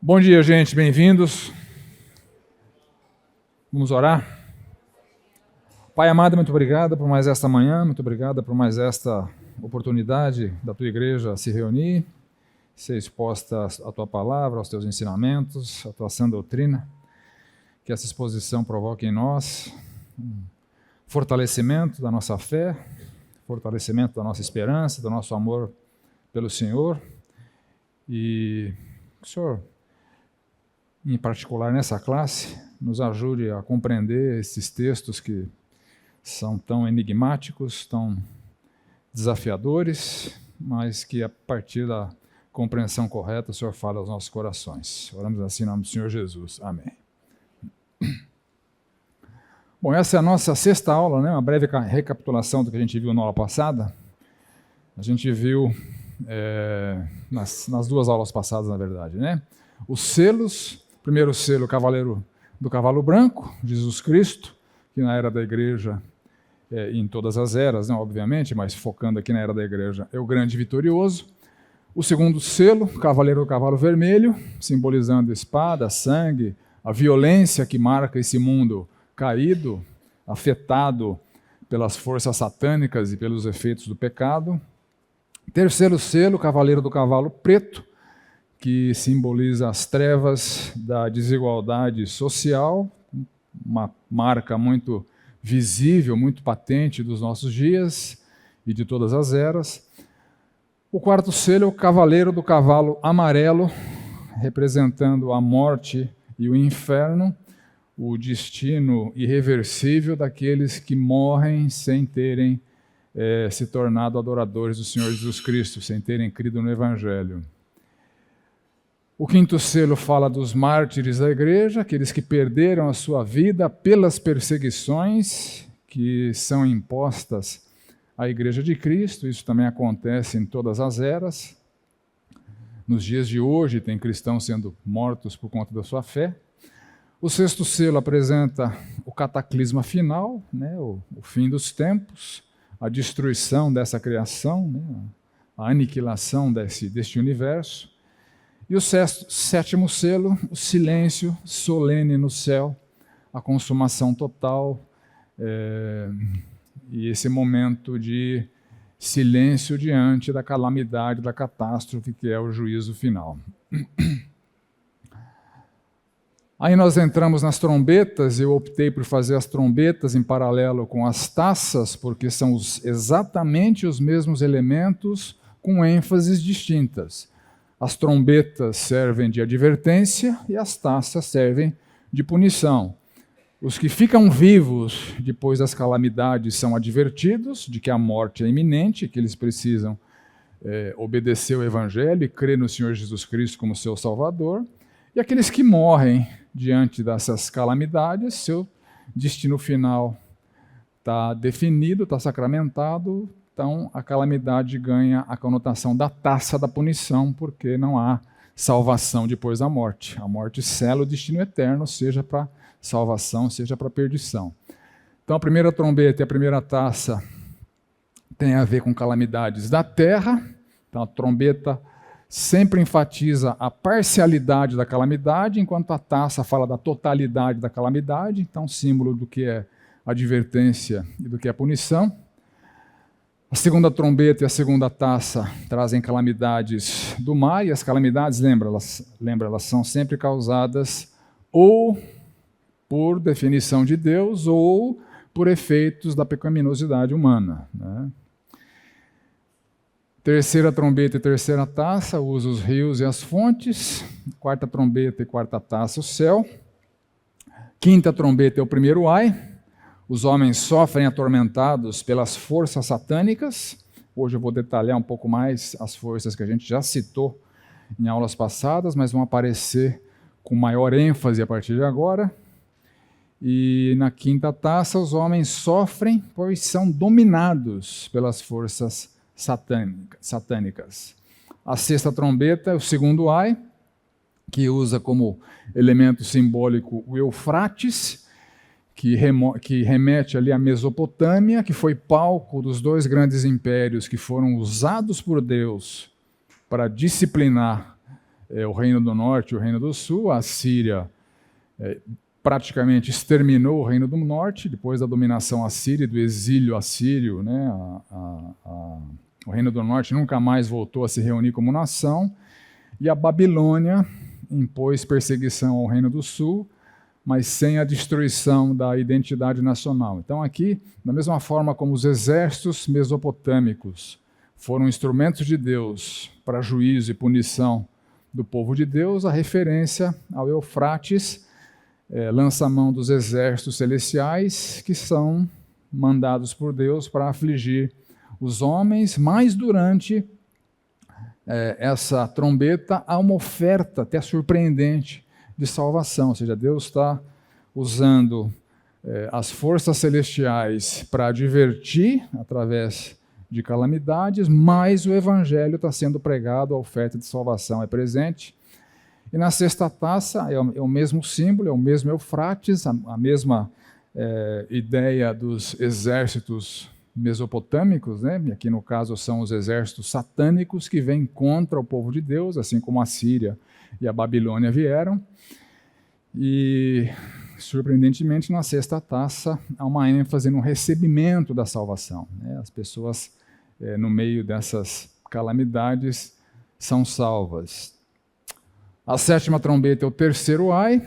Bom dia, gente, bem-vindos. Vamos orar? Pai amado, muito obrigado por mais esta manhã, muito obrigado por mais esta oportunidade da tua igreja se reunir, ser exposta à tua palavra, aos teus ensinamentos, à tua sã doutrina. Que essa exposição provoque em nós um fortalecimento da nossa fé, fortalecimento da nossa esperança, do nosso amor pelo Senhor. E que o Senhor, em particular nessa classe, nos ajude a compreender esses textos que são tão enigmáticos, tão desafiadores, mas que a partir da compreensão correta o Senhor fala aos nossos corações. Oramos assim em nome do Senhor Jesus. Amém. Bom, essa é a nossa sexta aula, né? Uma breve recapitulação do que a gente viu na aula passada. A gente viu nas duas aulas passadas, na verdade, né? Os selos. Primeiro selo, cavaleiro do cavalo branco, Jesus Cristo, que na era da igreja, em todas as eras, né, obviamente, mas focando aqui na era da igreja, é o grande vitorioso. O segundo selo, cavaleiro do cavalo vermelho, simbolizando espada, sangue, a violência que marca esse mundo caído, afetado pelas forças satânicas e pelos efeitos do pecado. Terceiro selo, cavaleiro do cavalo preto, que simboliza as trevas da desigualdade social, uma marca muito visível, muito patente dos nossos dias e de todas as eras. O quarto selo é o cavaleiro do cavalo amarelo, representando a morte e o inferno, o destino irreversível daqueles que morrem sem terem se tornado adoradores do Senhor Jesus Cristo, sem terem crido no Evangelho. O quinto selo fala dos mártires da igreja, aqueles que perderam a sua vida pelas perseguições que são impostas à igreja de Cristo. Isso também acontece em todas as eras. Nos dias de hoje tem cristãos sendo mortos por conta da sua fé. O sexto selo apresenta o cataclisma final, né, o fim dos tempos, a destruição dessa criação, né, a aniquilação deste universo. E o sétimo selo, o silêncio solene no céu, a consumação total, e esse momento de silêncio diante da calamidade, da catástrofe, que é o juízo final. Aí nós entramos nas trombetas. Eu optei por fazer as trombetas em paralelo com as taças, porque são exatamente os mesmos elementos com ênfases distintas. As trombetas servem de advertência e as taças servem de punição. Os que ficam vivos depois das calamidades são advertidos de que a morte é iminente, que eles precisam obedecer ao Evangelho e crer no Senhor Jesus Cristo como seu Salvador. E aqueles que morrem diante dessas calamidades, seu destino final está definido, está sacramentado. Então, a calamidade ganha a conotação da taça da punição, porque não há salvação depois da morte. A morte sela o destino eterno, seja para salvação, seja para perdição. Então, a primeira trombeta e a primeira taça tem a ver com calamidades da terra. Então, a trombeta sempre enfatiza a parcialidade da calamidade, enquanto a taça fala da totalidade da calamidade. Então, símbolo do que é advertência e do que é punição. A segunda trombeta e a segunda taça trazem calamidades do mar, e as calamidades, lembra, elas são sempre causadas ou por definição de Deus ou por efeitos da pecaminosidade humana, né? Terceira trombeta e terceira taça usa os rios e as fontes. Quarta trombeta e quarta taça, o céu. Quinta trombeta é o primeiro ai. Os homens sofrem atormentados pelas forças satânicas. Hoje eu vou detalhar um pouco mais as forças que a gente já citou em aulas passadas, mas vão aparecer com maior ênfase a partir de agora. E na quinta taça, os homens sofrem, pois são dominados pelas forças satânicas. A sexta trombeta é o segundo ai, que usa como elemento simbólico o Eufrates, que remete ali à Mesopotâmia, que foi palco dos dois grandes impérios que foram usados por Deus para disciplinar o Reino do Norte e o Reino do Sul. A Assíria praticamente exterminou o Reino do Norte, depois da dominação assíria e do exílio assírio, né? O Reino do Norte nunca mais voltou a se reunir como nação, e a Babilônia impôs perseguição ao Reino do Sul, mas sem a destruição da identidade nacional. Então aqui, da mesma forma como os exércitos mesopotâmicos foram instrumentos de Deus para juízo e punição do povo de Deus, a referência ao Eufrates lança a mão dos exércitos celestiais que são mandados por Deus para afligir os homens, mas durante essa trombeta há uma oferta até surpreendente de salvação, ou seja, Deus está usando as forças celestiais para advertir através de calamidades, mas o evangelho está sendo pregado, a oferta de salvação é presente. E na sexta taça é o mesmo símbolo, é o mesmo Eufrates, a mesma ideia dos exércitos mesopotâmicos, né? E aqui no caso são os exércitos satânicos que vêm contra o povo de Deus, assim como a Síria e a Babilônia vieram. E, surpreendentemente, na sexta taça há uma ênfase no recebimento da salvação, né? As pessoas, no meio dessas calamidades, são salvas. A sétima trombeta é o terceiro ai.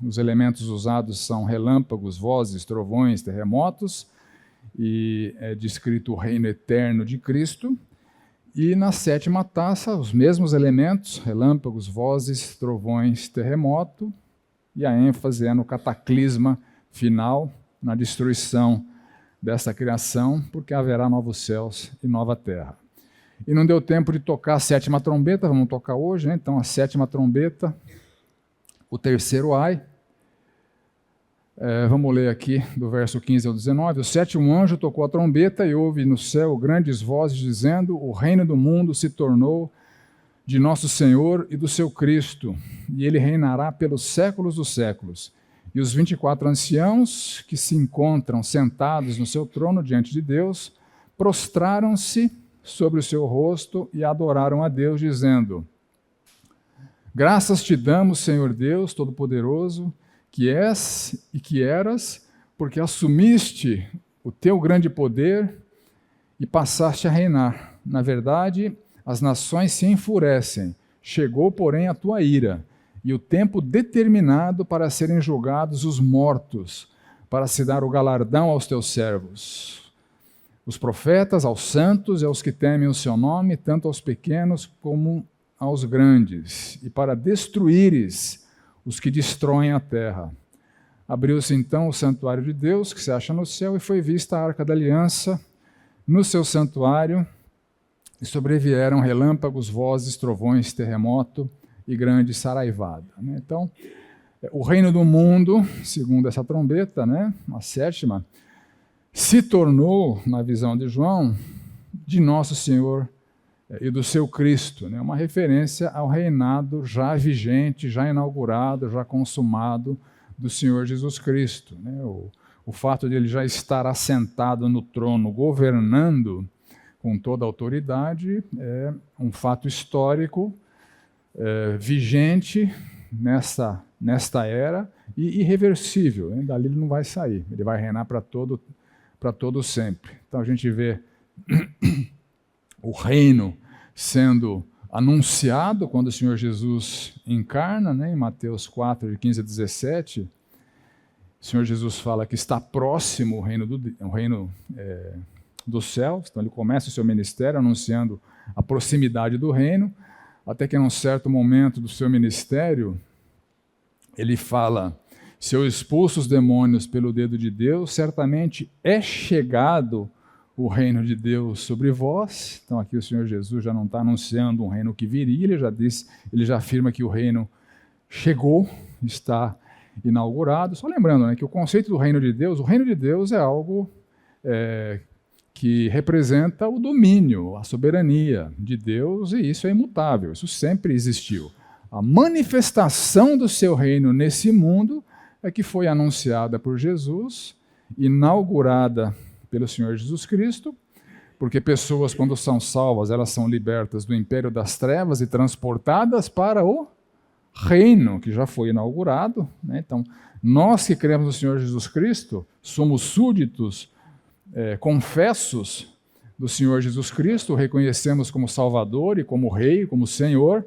Os elementos usados são relâmpagos, vozes, trovões, terremotos, e é descrito o reino eterno de Cristo. E na sétima taça, os mesmos elementos, relâmpagos, vozes, trovões, terremoto, e a ênfase é no cataclisma final, na destruição dessa criação, porque haverá novos céus e nova terra. E não deu tempo de tocar a sétima trombeta, vamos tocar hoje, né? Então a sétima trombeta, o terceiro ai. Vamos ler aqui do verso 15 ao 19. O sétimo anjo tocou a trombeta e houve no céu grandes vozes dizendo: o reino do mundo se tornou de nosso Senhor e do seu Cristo, e ele reinará pelos séculos dos séculos. E os 24 anciãos que se encontram sentados no seu trono diante de Deus, prostraram-se sobre o seu rosto e adoraram a Deus, dizendo: graças te damos, Senhor Deus Todo-Poderoso, que és e que eras, porque assumiste o teu grande poder e passaste a reinar. Na verdade, as nações se enfurecem, chegou, porém, a tua ira, e o tempo determinado para serem julgados os mortos, para se dar o galardão aos teus servos, os profetas, aos santos e aos que temem o seu nome, tanto aos pequenos como aos grandes, e para destruíres os que destroem a terra. Abriu-se então o santuário de Deus, que se acha no céu, e foi vista a arca da aliança no seu santuário, e sobrevieram relâmpagos, vozes, trovões, terremoto e grande saraivada. Então, o reino do mundo, segundo essa trombeta, né, a sétima, se tornou, na visão de João, de nosso Senhor e do seu Cristo, né? Uma referência ao reinado já vigente, já inaugurado, já consumado do Senhor Jesus Cristo, né? O fato de ele já estar assentado no trono, governando com toda a autoridade, é um fato histórico, vigente nesta era e irreversível, né? Dali ele não vai sair, ele vai reinar para todo sempre. Então a gente vê o reino sendo anunciado quando o Senhor Jesus encarna, né, em Mateus 4, de 15 a 17. O Senhor Jesus fala que está próximo o reino dos céus. Então ele começa o seu ministério anunciando a proximidade do reino, até que em um certo momento do seu ministério ele fala: se eu expulso os demônios pelo dedo de Deus, certamente é chegado o reino de Deus sobre vós. Então aqui o Senhor Jesus já não está anunciando um reino que viria, ele já afirma que o reino chegou, está inaugurado. Só lembrando, né, que o conceito do reino de Deus é algo que representa o domínio, a soberania de Deus, e isso é imutável, isso sempre existiu. A manifestação do seu reino nesse mundo é que foi anunciada por Jesus, inaugurada pelo Senhor Jesus Cristo, Porque pessoas, quando são salvas, elas são libertas do império das trevas e transportadas para o reino que já foi inaugurado, né? Então, nós que cremos no Senhor Jesus Cristo, somos súditos, confessos do Senhor Jesus Cristo, o reconhecemos como Salvador e como Rei, como Senhor.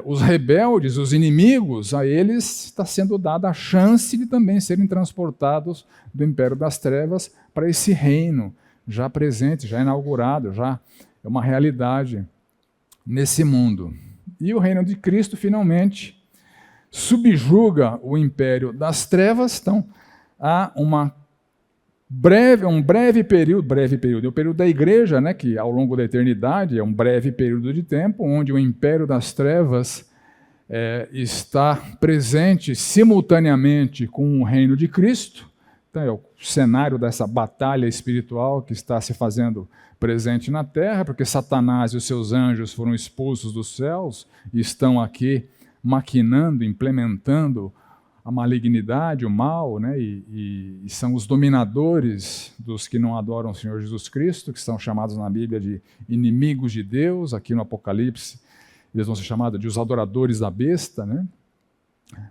Os rebeldes, os inimigos, a eles está sendo dada a chance de também serem transportados do império das trevas para esse reino já presente, já inaugurado, já é uma realidade nesse mundo. E o reino de Cristo finalmente subjuga o império das trevas. Então, há um breve período, é o período da igreja, né, que ao longo da eternidade é um breve período de tempo, onde o império das trevas está presente simultaneamente com o reino de Cristo. Então, é o cenário dessa batalha espiritual que está se fazendo presente na terra, porque Satanás e os seus anjos foram expulsos dos céus e estão aqui maquinando, implementando a malignidade, o mal, né? E são os dominadores dos que não adoram o Senhor Jesus Cristo, que são chamados na Bíblia de inimigos de Deus. Aqui no Apocalipse eles vão ser chamados de os adoradores da besta, né?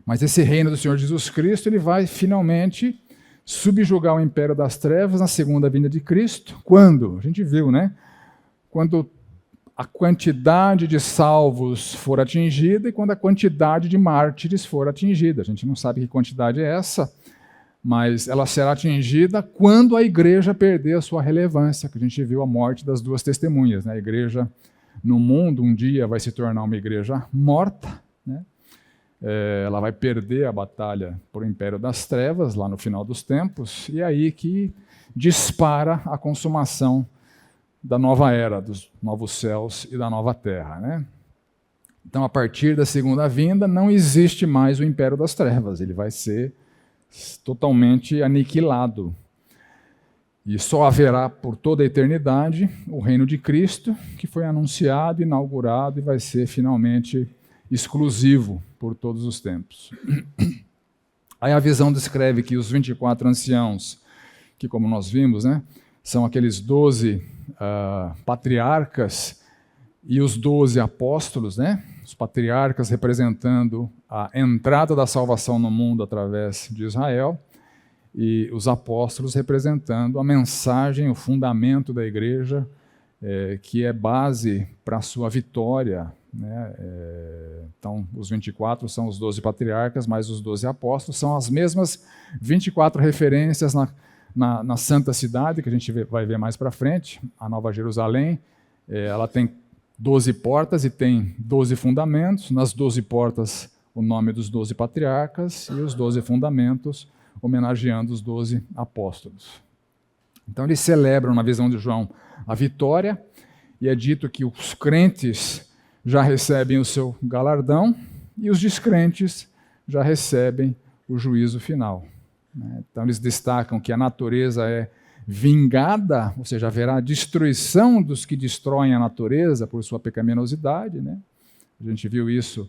Mas esse reino do Senhor Jesus Cristo, ele vai finalmente subjugar o império das trevas na segunda vinda de Cristo. Quando? A gente viu, né? Quando a quantidade de salvos for atingida e quando a quantidade de mártires for atingida. A gente não sabe que quantidade é essa, mas ela será atingida quando a igreja perder a sua relevância, que a gente viu a morte das duas testemunhas, né? A igreja no mundo um dia vai se tornar uma igreja morta, né? Ela vai perder a batalha por o império das trevas lá no final dos tempos, e é aí que dispara a consumação da nova era, dos novos céus e da nova terra, né? Então, a partir da segunda vinda, não existe mais o império das trevas, ele vai ser totalmente aniquilado. E só haverá por toda a eternidade o reino de Cristo, que foi anunciado, inaugurado e vai ser finalmente exclusivo por todos os tempos. Aí a visão descreve que os 24 anciãos, que como nós vimos, né, são aqueles 12 patriarcas e os 12 apóstolos, né? Os patriarcas representando a entrada da salvação no mundo através de Israel e os apóstolos representando a mensagem, o fundamento da igreja, que é base para a sua vitória, né? Então, os 24 são os 12 patriarcas, mais os 12 apóstolos, são as mesmas 24 referências na Santa Cidade, que a gente vai ver mais para frente, a Nova Jerusalém. Ela tem 12 portas e tem 12 fundamentos. Nas 12 portas, o nome dos 12 patriarcas e os 12 fundamentos, homenageando os 12 apóstolos. Então, eles celebram, na visão de João, a vitória, e é dito que os crentes já recebem o seu galardão e os descrentes já recebem o juízo final. Então, eles destacam que a natureza é vingada, ou seja, haverá destruição dos que destroem a natureza por sua pecaminosidade, né? A gente viu isso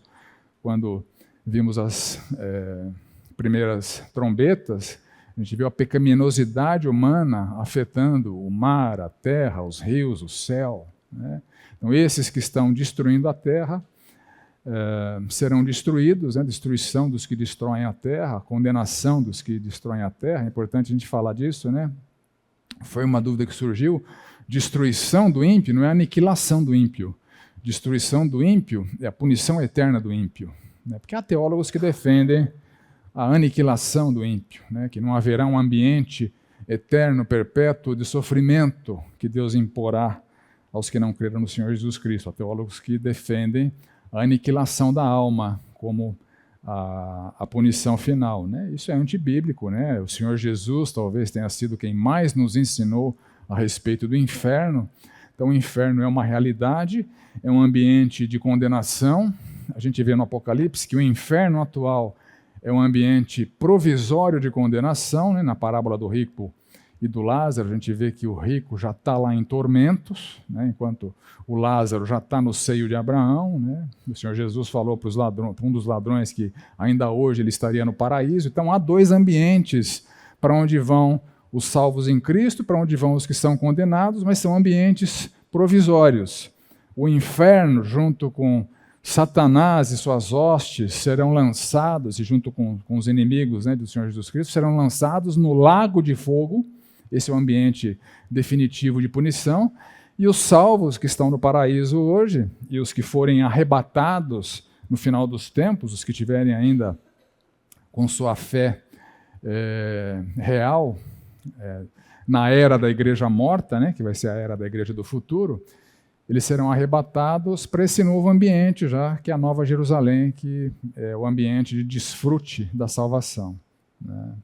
quando vimos as primeiras trombetas. A gente viu a pecaminosidade humana afetando o mar, a terra, os rios, o céu, né? Então, esses que estão destruindo a terra serão destruídos, né? Destruição dos que destroem a terra, condenação dos que destroem a terra. É importante a gente falar disso, né? Foi uma dúvida que surgiu. Destruição do ímpio não é aniquilação do ímpio. Destruição do ímpio é a punição eterna do ímpio, né? Porque há teólogos que defendem a aniquilação do ímpio, né? Que não haverá um ambiente eterno, perpétuo de sofrimento que Deus imporá aos que não creram no Senhor Jesus Cristo. Há teólogos que defendem a aniquilação da alma como a punição final, né? Isso é antibíblico, né? O Senhor Jesus talvez tenha sido quem mais nos ensinou a respeito do inferno. Então, o inferno é uma realidade, é um ambiente de condenação. A gente vê no Apocalipse que o inferno atual é um ambiente provisório de condenação, né? Na parábola do rico e do Lázaro, a gente vê que o rico já está lá em tormentos, né? Enquanto o Lázaro já está no seio de Abraão, né? O Senhor Jesus falou para um dos ladrões que ainda hoje ele estaria no paraíso. Então, há dois ambientes para onde vão os salvos em Cristo, para onde vão os que são condenados, mas são ambientes provisórios. O inferno, junto com Satanás e suas hostes, serão lançados, e junto com os inimigos, né, do Senhor Jesus Cristo, serão lançados no lago de fogo. Esse é o ambiente definitivo de punição. E os salvos que estão no paraíso hoje, e os que forem arrebatados no final dos tempos, os que tiverem ainda com sua fé real, na era da igreja morta, né, que vai ser a era da igreja do futuro, eles serão arrebatados para esse novo ambiente já, que é a Nova Jerusalém, que é o ambiente de desfrute da salvação, né?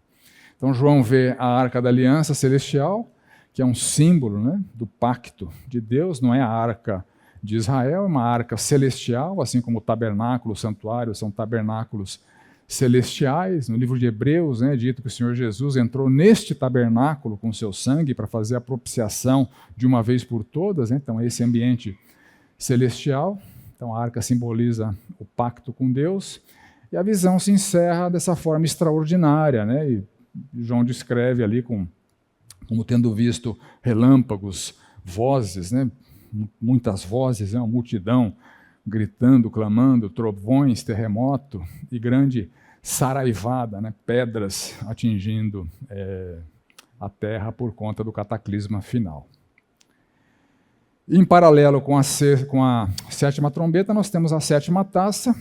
Então João vê a Arca da Aliança Celestial, que é um símbolo, né, do pacto de Deus, não é a Arca de Israel, é uma arca celestial, assim como o tabernáculo, o santuário são tabernáculos celestiais. No livro de Hebreus, né, é dito que o Senhor Jesus entrou neste tabernáculo com seu sangue para fazer a propiciação de uma vez por todas, né? Então é esse ambiente celestial. Então a arca simboliza o pacto com Deus, e a visão se encerra dessa forma extraordinária, né? E João descreve ali como tendo visto relâmpagos, vozes, né? Muitas vozes, uma multidão gritando, clamando, trovões, terremoto e grande saraivada, né? Pedras atingindo a terra por conta do cataclisma final. Em paralelo com a sétima trombeta, nós temos a sétima taça,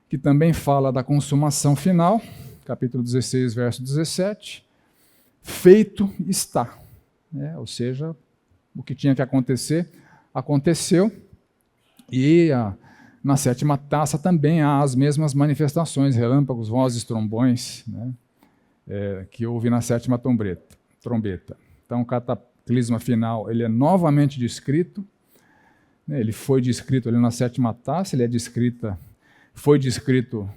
que também fala da consumação final, capítulo 16, verso 17. Feito está, né? Ou seja, o que tinha que acontecer, aconteceu, e na sétima taça também há as mesmas manifestações, relâmpagos, vozes, trombões, né? Que houve na sétima trombeta. Então o cataclisma final ele é novamente descrito, né? Ele foi descrito ali na sétima taça, foi descrito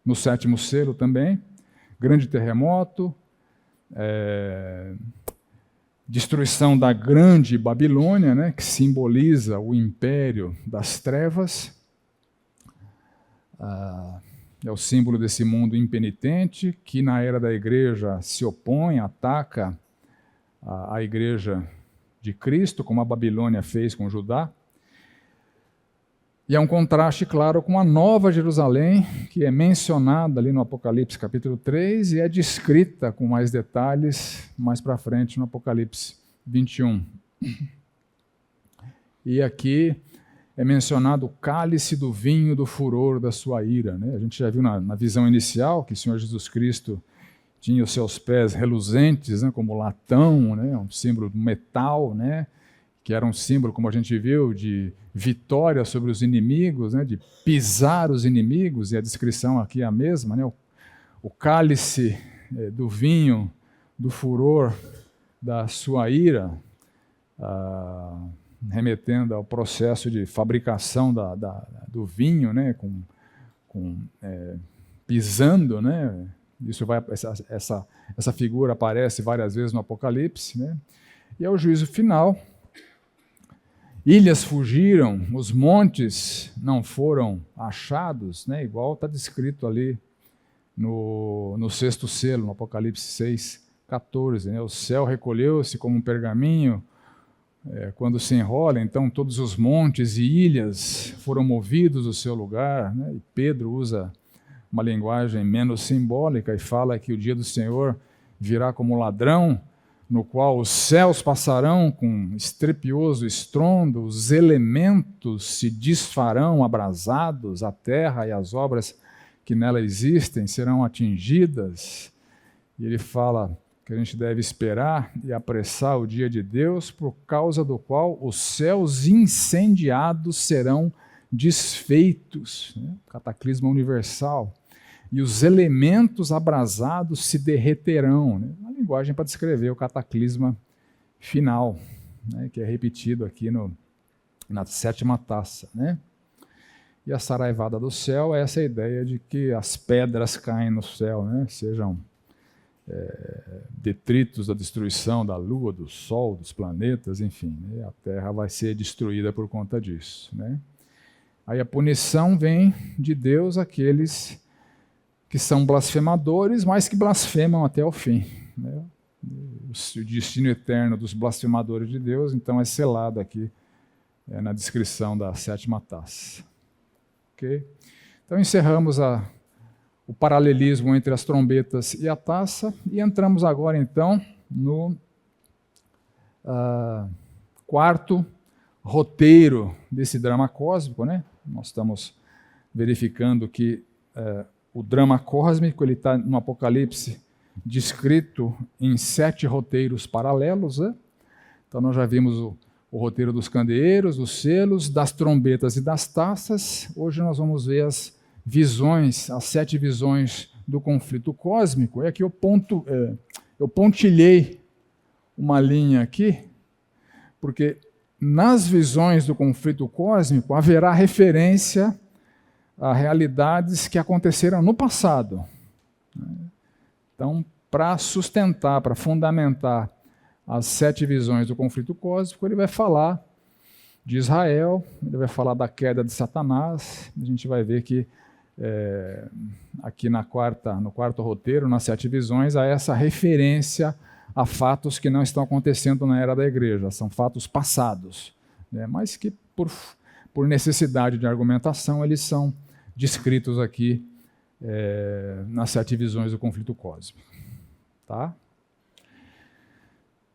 no sétimo selo também, grande terremoto, destruição da grande Babilônia, né, que simboliza o império das trevas, é o símbolo desse mundo impenitente, que na era da igreja se opõe, ataca a igreja de Cristo, como a Babilônia fez com Judá. E é um contraste, claro, com a Nova Jerusalém, que é mencionada ali no Apocalipse capítulo 3 e é descrita com mais detalhes mais para frente no Apocalipse 21. E aqui é mencionado o cálice do vinho do furor da sua ira, né? A gente já viu na visão inicial que o Senhor Jesus Cristo tinha os seus pés reluzentes, né, como latão, né, um símbolo de metal, né, que era um símbolo, como a gente viu, de vitória sobre os inimigos, né, de pisar os inimigos, e a descrição aqui é a mesma, né, o cálice do vinho, do furor da sua ira, remetendo ao processo de fabricação do vinho, né, pisando, né. Essa figura aparece várias vezes no Apocalipse, né, e é o juízo final. Ilhas fugiram, os montes não foram achados, né? Igual está descrito ali no sexto selo, no Apocalipse 6:14. Né? O céu recolheu-se como um pergaminho, quando se enrola, então todos os montes e ilhas foram movidos do seu lugar. Né? E Pedro usa uma linguagem menos simbólica e fala que o dia do Senhor virá como ladrão, no qual os céus passarão com estrepioso estrondo, os elementos se desfarão abrasados, a terra e as obras que nela existem serão atingidas. E ele fala que a gente deve esperar e apressar o dia de Deus, por causa do qual os céus incendiados serão desfeitos, né? Cataclisma universal. E os elementos abrasados se derreterão, né? Uma linguagem para descrever o cataclisma final, né? Que é repetido aqui na sétima taça, né? E a saraivada do céu é essa ideia de que as pedras caem no céu, né? Sejam detritos da destruição da lua, do sol, dos planetas, enfim, né? A terra vai ser destruída por conta disso, né? Aí a punição vem de Deus àqueles que são blasfemadores, mas que blasfemam até o fim. né? O destino eterno dos blasfemadores de Deus, então é selado aqui na descrição da 7ª taça. Okay? Então encerramos o paralelismo entre as trombetas e a taça e entramos agora então no quarto roteiro desse drama cósmico, né? Nós estamos verificando que o drama cósmico ele está no Apocalipse descrito em 7 roteiros paralelos, né? Então nós já vimos o roteiro dos candeeiros, dos selos, das trombetas e das taças. Hoje nós vamos ver as visões, as 7 visões do conflito cósmico. E aqui eu pontilhei uma linha aqui, porque nas visões do conflito cósmico haverá referência a realidades que aconteceram no passado. Então, para sustentar, para fundamentar as 7 visões do conflito cósmico, ele vai falar de Israel, ele vai falar da queda de Satanás. A gente vai ver que aqui no quarto roteiro, nas 7 visões, há essa referência a fatos que não estão acontecendo na era da igreja, são fatos passados, né, mas que por necessidade de argumentação eles são descritos aqui nas 7 visões do conflito cósmico. Tá?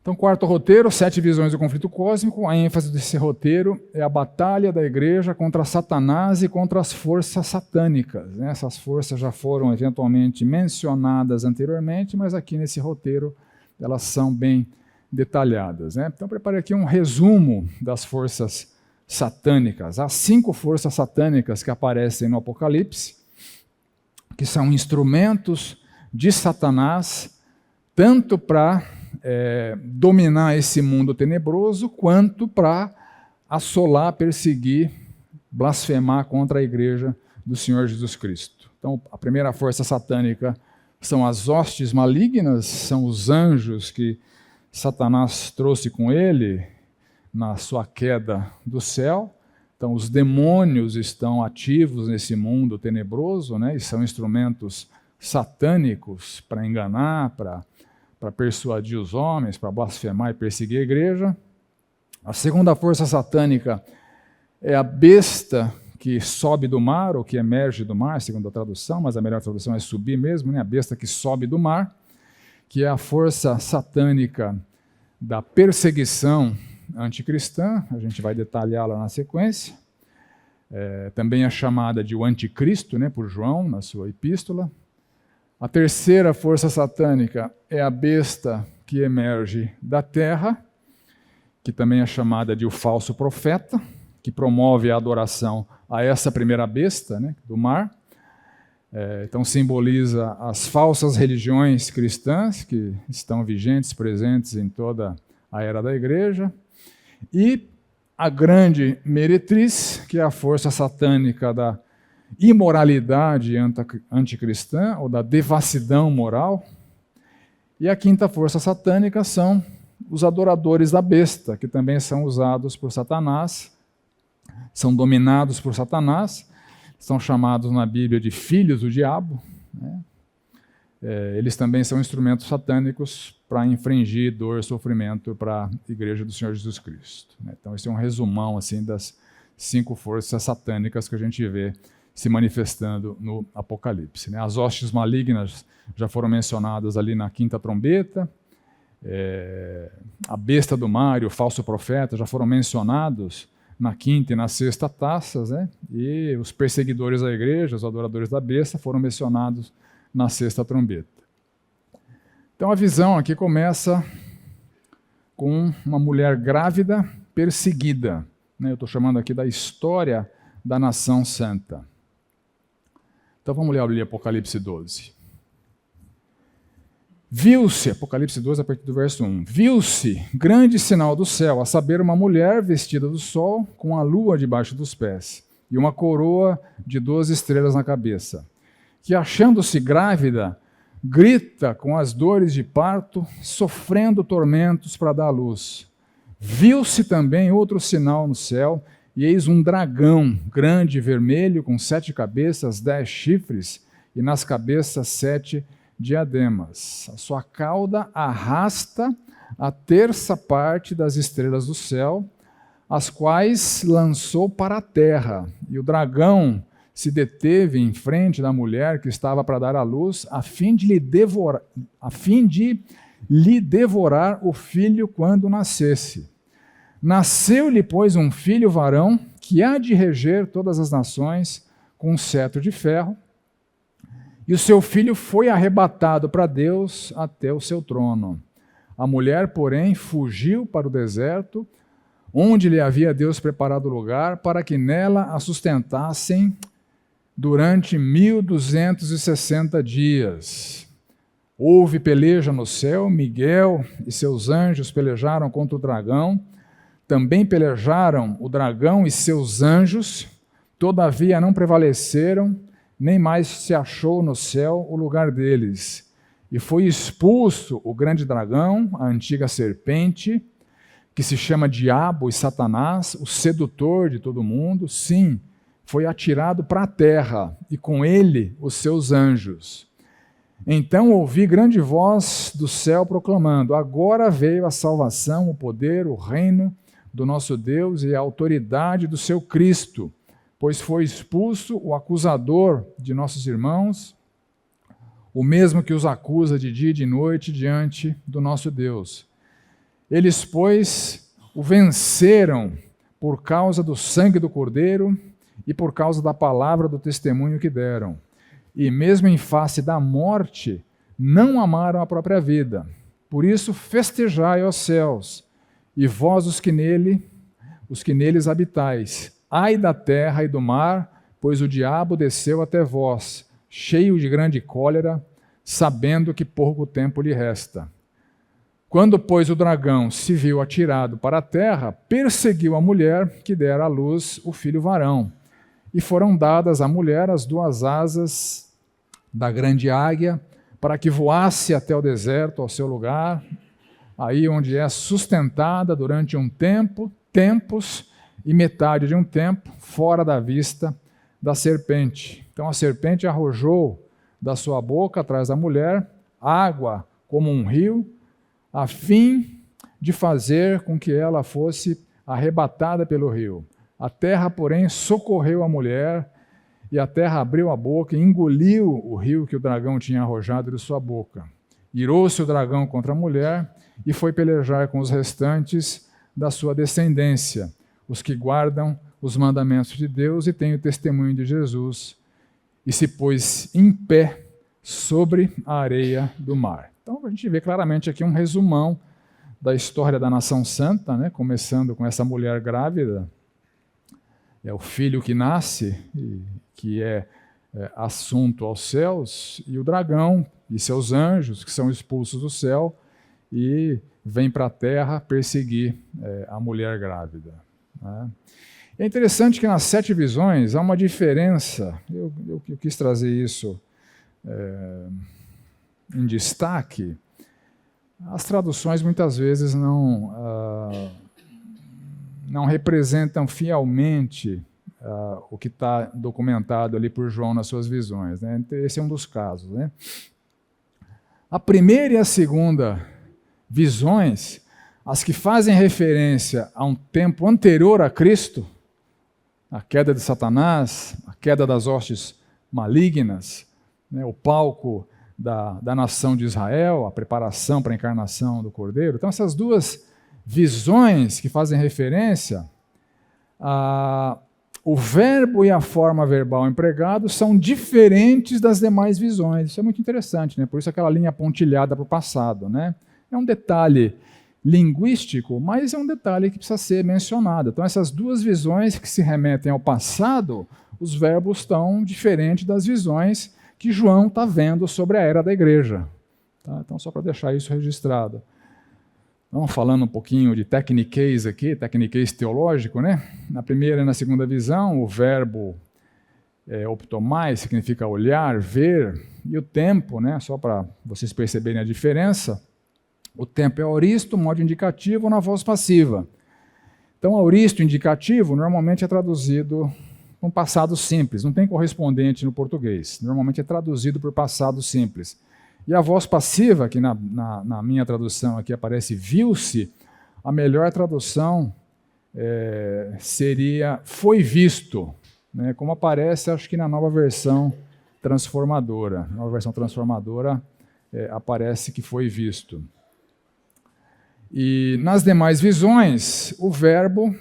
Então, quarto roteiro, 7 visões do conflito cósmico. A ênfase desse roteiro é a batalha da igreja contra Satanás e contra as forças satânicas, né? Essas forças já foram eventualmente mencionadas anteriormente, mas aqui nesse roteiro elas são bem detalhadas, né? Então, preparei aqui um resumo das forças satânicas. Há 5 forças satânicas que aparecem no Apocalipse, que são instrumentos de Satanás, tanto para dominar esse mundo tenebroso, quanto para assolar, perseguir, blasfemar contra a igreja do Senhor Jesus Cristo. Então, a primeira força satânica são as hostes malignas, são os anjos que Satanás trouxe com ele na sua queda do céu. Então, os demônios estão ativos nesse mundo tenebroso, né, e são instrumentos satânicos para enganar, para persuadir os homens, para blasfemar e perseguir a igreja. A segunda força satânica é a besta que sobe do mar, ou que emerge do mar, segundo a tradução, mas a melhor tradução é subir mesmo, né? A besta que sobe do mar, que é a força satânica da perseguição anticristã, a gente vai detalhá-la na sequência. Também é chamada de o anticristo, né, por João, na sua epístola. A terceira força satânica é a besta que emerge da terra, que também é chamada de o falso profeta, que promove a adoração a essa primeira besta, né, do mar. Então simboliza as falsas religiões cristãs que estão vigentes, presentes em toda a era da igreja. E a grande meretriz, que é a força satânica da imoralidade anticristã, ou da devassidão moral. E a quinta força satânica são os adoradores da besta, que também são usados por Satanás, são dominados por Satanás, são chamados na Bíblia de filhos do diabo, né? Eles também são instrumentos satânicos para infringir dor e sofrimento para a igreja do Senhor Jesus Cristo, né? Então esse é um resumão assim, das 5 forças satânicas que a gente vê se manifestando no Apocalipse, né? As hostes malignas já foram mencionadas ali na 5ª trombeta, a besta do mar e o falso profeta já foram mencionados na 5ª e na 6ª taças, né? E os perseguidores da igreja, os adoradores da besta, foram mencionados na 6ª trombeta. Então a visão aqui começa com uma mulher grávida perseguida, né? Eu estou chamando aqui da história da nação santa. Então vamos ler ali Apocalipse 12. Viu-se, Apocalipse 12, a partir do verso 1, viu-se grande sinal do céu, a saber, uma mulher vestida do sol, com a lua debaixo dos pés, e uma coroa de 12 estrelas na cabeça, que, achando-se grávida, grita com as dores de parto, sofrendo tormentos para dar à luz. Viu-se também outro sinal no céu, e eis um dragão grande e vermelho, com 7 cabeças, 10 chifres, e nas cabeças 7 diademas. A sua cauda arrasta a terça parte das estrelas do céu, as quais lançou para a terra. E o dragão se deteve em frente da mulher que estava para dar à luz, a fim de lhe devorar o filho quando nascesse. Nasceu-lhe, pois, um filho varão, que há de reger todas as nações com um cetro de ferro, e o seu filho foi arrebatado para Deus até o seu trono. A mulher, porém, fugiu para o deserto, onde lhe havia Deus preparado lugar, para que nela a sustentassem durante 1260 dias. Houve peleja no céu, Miguel e seus anjos pelejaram contra o dragão, também pelejaram o dragão e seus anjos, todavia não prevaleceram, nem mais se achou no céu o lugar deles. E foi expulso o grande dragão, a antiga serpente, que se chama Diabo e Satanás, o sedutor de todo mundo. Sim, foi atirado para a terra, e com ele os seus anjos. Então ouvi grande voz do céu proclamando: agora veio a salvação, o poder, o reino do nosso Deus e a autoridade do seu Cristo, pois foi expulso o acusador de nossos irmãos, o mesmo que os acusa de dia e de noite diante do nosso Deus. Eles, pois, o venceram por causa do sangue do Cordeiro e por causa da palavra do testemunho que deram. E mesmo em face da morte, não amaram a própria vida. Por isso festejai, ó céus, e vós os que neles habitais. Ai da terra e do mar, pois o diabo desceu até vós, cheio de grande cólera, sabendo que pouco tempo lhe resta. Quando, pois, o dragão se viu atirado para a terra, perseguiu a mulher que dera à luz o filho varão. E foram dadas à mulher as duas asas da grande águia, para que voasse até o deserto, ao seu lugar, aí onde é sustentada durante um tempo, tempos e metade de um tempo, fora da vista da serpente. Então a serpente arrojou da sua boca atrás da mulher água como um rio, a fim de fazer com que ela fosse arrebatada pelo rio. A terra, porém, socorreu a mulher, e a terra abriu a boca e engoliu o rio que o dragão tinha arrojado de sua boca. Irou-se o dragão contra a mulher e foi pelejar com os restantes da sua descendência, os que guardam os mandamentos de Deus e têm o testemunho de Jesus, e se pôs em pé sobre a areia do mar. Então a gente vê claramente aqui um resumão da história da nação santa, né? Começando com essa mulher grávida, é o filho que nasce, que é assunto aos céus, e o dragão e seus anjos, que são expulsos do céu, e vem para a terra perseguir a mulher grávida. Né? É interessante que nas 7 visões há uma diferença, eu quis trazer isso em destaque. As traduções muitas vezes não representam fielmente o que está documentado ali por João nas suas visões. Né? Esse é um dos casos. Né? A primeira e a segunda visões, as que fazem referência a um tempo anterior a Cristo, a queda de Satanás, a queda das hostes malignas, né? O palco da nação de Israel, a preparação para a encarnação do Cordeiro. Então, essas duas visões que fazem referência, o verbo e a forma verbal empregados são diferentes das demais visões. Isso é muito interessante, né? Por isso aquela linha pontilhada para o passado. Né? É um detalhe linguístico, mas é um detalhe que precisa ser mencionado. Então, essas duas visões que se remetem ao passado, os verbos estão diferentes das visões que João está vendo sobre a era da igreja. Tá? Então, só para deixar isso registrado. Então, falando um pouquinho de tecniquez aqui, tecniquez teológico, né? Na primeira e na segunda visão, o verbo optomai significa olhar, ver, e o tempo, né? Só para vocês perceberem a diferença, o tempo é aoristo, modo indicativo, na voz passiva. Então, aoristo indicativo normalmente é traduzido com passado simples, não tem correspondente no português, normalmente é traduzido por passado simples. E a voz passiva, que na minha tradução aqui aparece viu-se, a melhor tradução seria foi visto, né? Como aparece, acho que na nova versão transformadora. Na nova versão transformadora aparece que foi visto. E nas demais visões, o verbo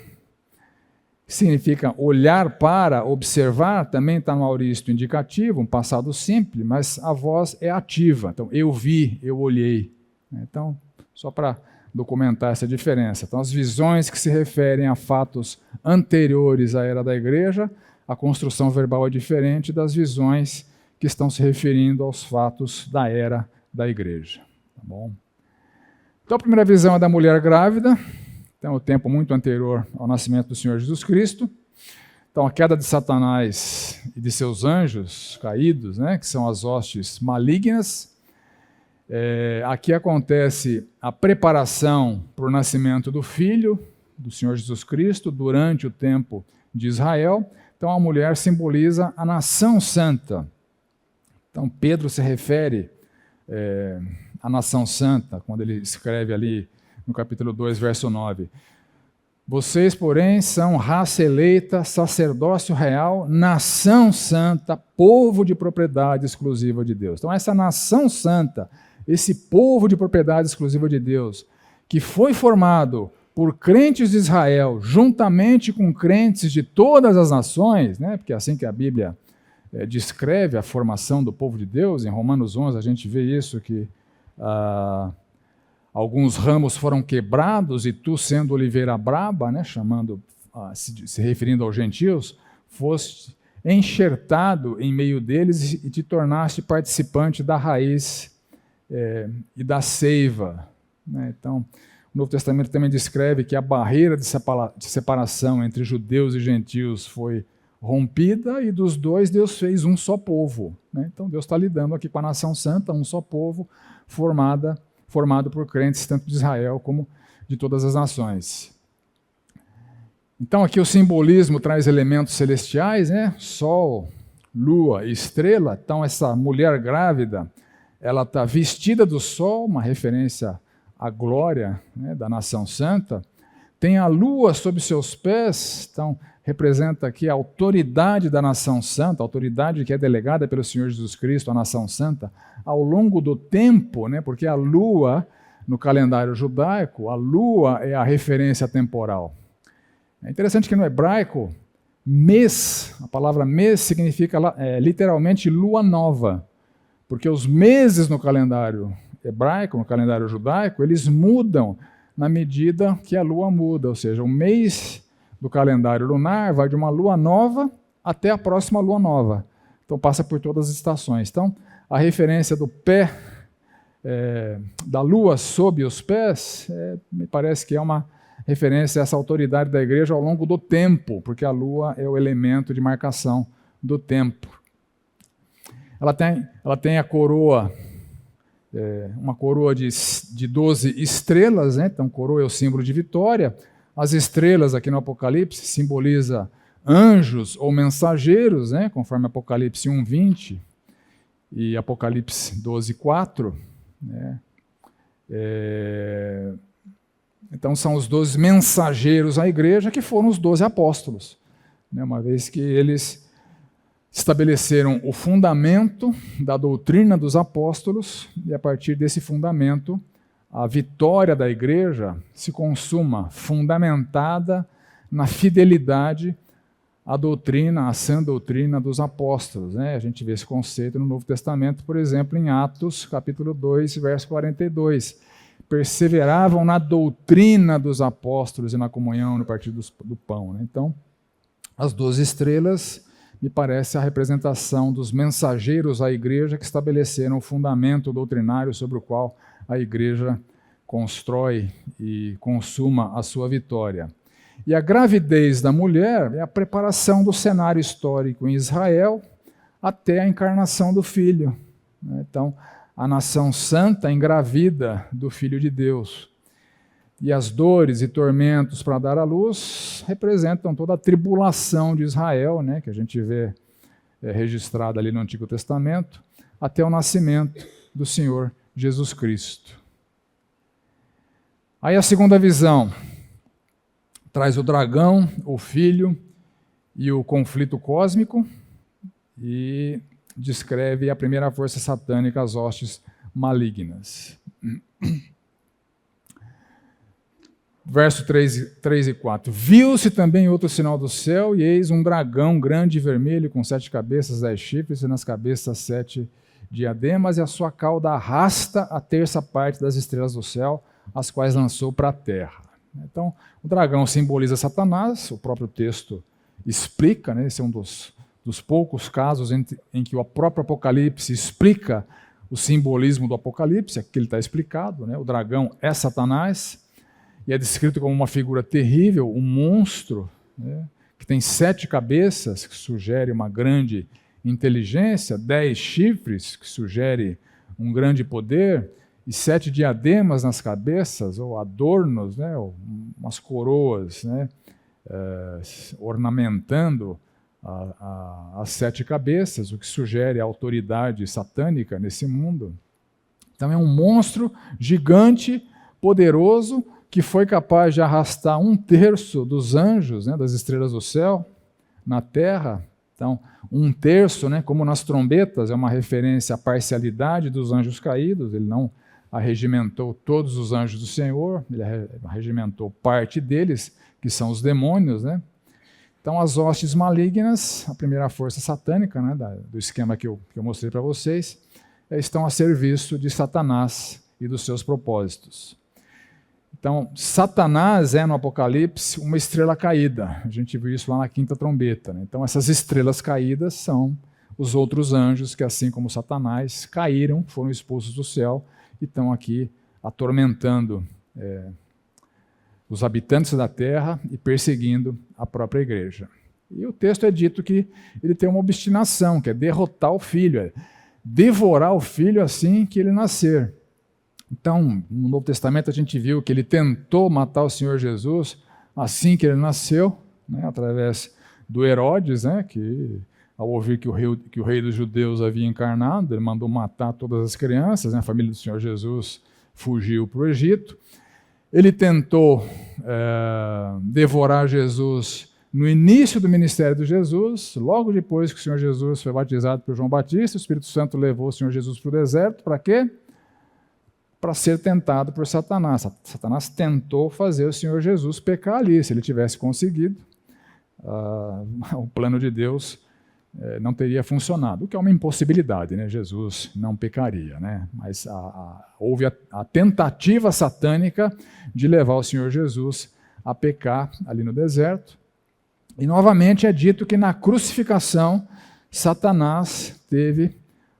significa olhar para, observar, também está no aorista indicativo, um passado simples, mas a voz é ativa. Então, eu vi, eu olhei. Então, só para documentar essa diferença. Então, as visões que se referem a fatos anteriores à era da igreja, a construção verbal é diferente das visões que estão se referindo aos fatos da era da igreja. Tá bom? Então, a primeira visão é da mulher grávida, então, o tempo muito anterior ao nascimento do Senhor Jesus Cristo. Então, a queda de Satanás e de seus anjos caídos, né, que são as hostes malignas. Aqui acontece a preparação para o nascimento do Filho, do Senhor Jesus Cristo, durante o tempo de Israel. Então, a mulher simboliza a nação santa. Então, Pedro se refere à nação santa, quando ele escreve ali no capítulo 2, verso 9. Vocês, porém, são raça eleita, sacerdócio real, nação santa, povo de propriedade exclusiva de Deus. Então, essa nação santa, esse povo de propriedade exclusiva de Deus, que foi formado por crentes de Israel, juntamente com crentes de todas as nações, né? Porque é assim que a Bíblia descreve a formação do povo de Deus. Em Romanos 11 a gente vê isso, que alguns ramos foram quebrados e tu, sendo oliveira braba, né, se referindo aos gentios, foste enxertado em meio deles e te tornaste participante da raiz e da seiva. Né? Então, o Novo Testamento também descreve que a barreira de separação entre judeus e gentios foi rompida e dos dois Deus fez um só povo. Né? Então, Deus está lidando aqui com a nação santa, um só povo, formado por crentes tanto de Israel como de todas as nações. Então aqui o simbolismo traz elementos celestiais, né? Sol, lua e estrela. Então essa mulher grávida, ela está vestida do sol, uma referência à glória, né, da nação santa. Tem a lua sob seus pés, então representa aqui a autoridade da nação santa, a autoridade que é delegada pelo Senhor Jesus Cristo à nação santa, ao longo do tempo, né, porque a lua, no calendário judaico, a lua é a referência temporal. É interessante que no hebraico, mês, a palavra mês significa literalmente lua nova, porque os meses no calendário hebraico, no calendário judaico, eles mudam na medida que a lua muda, ou seja, o mês do calendário lunar vai de uma lua nova até a próxima lua nova. Então passa por todas as estações. Então a referência do pé, da lua sob os pés, me parece que é uma referência a essa autoridade da igreja ao longo do tempo, porque a lua é o elemento de marcação do tempo. Ela tem a coroa, uma coroa de 12 estrelas, né? Então coroa é o símbolo de vitória. As estrelas aqui no Apocalipse simboliza anjos ou mensageiros, né? Conforme Apocalipse 1:20 e Apocalipse 12:4. Né? Então são os 12 mensageiros à igreja, que foram os 12 apóstolos, né? Uma vez que eles estabeleceram o fundamento da doutrina dos apóstolos, e a partir desse fundamento a vitória da igreja se consuma fundamentada na fidelidade à doutrina, à sã doutrina dos apóstolos. Né? A gente vê esse conceito no Novo Testamento, por exemplo, em Atos, capítulo 2, verso 42. Perseveravam na doutrina dos apóstolos e na comunhão, no partir do pão. Né? Então, as 12 estrelas me parece a representação dos mensageiros à igreja que estabeleceram o fundamento doutrinário sobre o qual a igreja constrói e consuma a sua vitória. E a gravidez da mulher é a preparação do cenário histórico em Israel até a encarnação do Filho. Então, a nação santa engravida do Filho de Deus. E as dores e tormentos para dar à luz representam toda a tribulação de Israel, né, que a gente vê registrada ali no Antigo Testamento, até o nascimento do Senhor Jesus Cristo. Aí a segunda visão traz o dragão, o filho e o conflito cósmico e descreve a primeira força satânica, as hostes malignas. Verso 3 e 4. Viu-se também outro sinal do céu, e eis um dragão grande e vermelho, com 7 cabeças, 10 chifres, e nas cabeças 7 diademas, e a sua cauda arrasta a terça parte das estrelas do céu, as quais lançou para a terra. Então, o dragão simboliza Satanás, o próprio texto explica, né, esse é um dos poucos casos em que o próprio Apocalipse explica o simbolismo do Apocalipse, aqui ele está explicado, né, o dragão é Satanás, e é descrito como uma figura terrível, um monstro, né, que tem 7 cabeças, que sugere uma grande inteligência, 10 chifres, que sugere um grande poder, e 7 diademas nas cabeças, ou adornos, né, ou umas coroas, né, ornamentando as 7 cabeças, o que sugere a autoridade satânica nesse mundo. Então é um monstro gigante, poderoso, que foi capaz de arrastar 1/3 dos anjos, né, das estrelas do céu, na terra. Então, 1/3, né, como nas trombetas, é uma referência à parcialidade dos anjos caídos. Ele não arregimentou todos os anjos do Senhor, ele arregimentou parte deles, que são os demônios, né? Então, as hostes malignas, a primeira força satânica, né, do esquema que eu mostrei para vocês, estão a serviço de Satanás e dos seus propósitos. Então, Satanás é, no Apocalipse, uma estrela caída. A gente viu isso lá na 5ª trombeta, né? Então, essas estrelas caídas são os outros anjos que, assim como Satanás, caíram, foram expulsos do céu e estão aqui atormentando os habitantes da terra e perseguindo a própria igreja. E o texto é dito que ele tem uma obstinação, que é derrotar o filho, é devorar o filho assim que ele nascer. Então, no Novo Testamento a gente viu que ele tentou matar o Senhor Jesus assim que ele nasceu, né, através do Herodes, né, que ao ouvir que o rei dos judeus havia encarnado, ele mandou matar todas as crianças, né, a família do Senhor Jesus fugiu para o Egito. Ele tentou devorar Jesus no início do ministério de Jesus, logo depois que o Senhor Jesus foi batizado por João Batista, o Espírito Santo levou o Senhor Jesus para o deserto, para quê? Para ser tentado por Satanás. Satanás tentou fazer o Senhor Jesus pecar ali. Se ele tivesse conseguido, o plano de Deus não teria funcionado, o que é uma impossibilidade, né? Jesus não pecaria, né? Mas houve a tentativa satânica de levar o Senhor Jesus a pecar ali no deserto. E novamente é dito que na crucificação, Satanás teve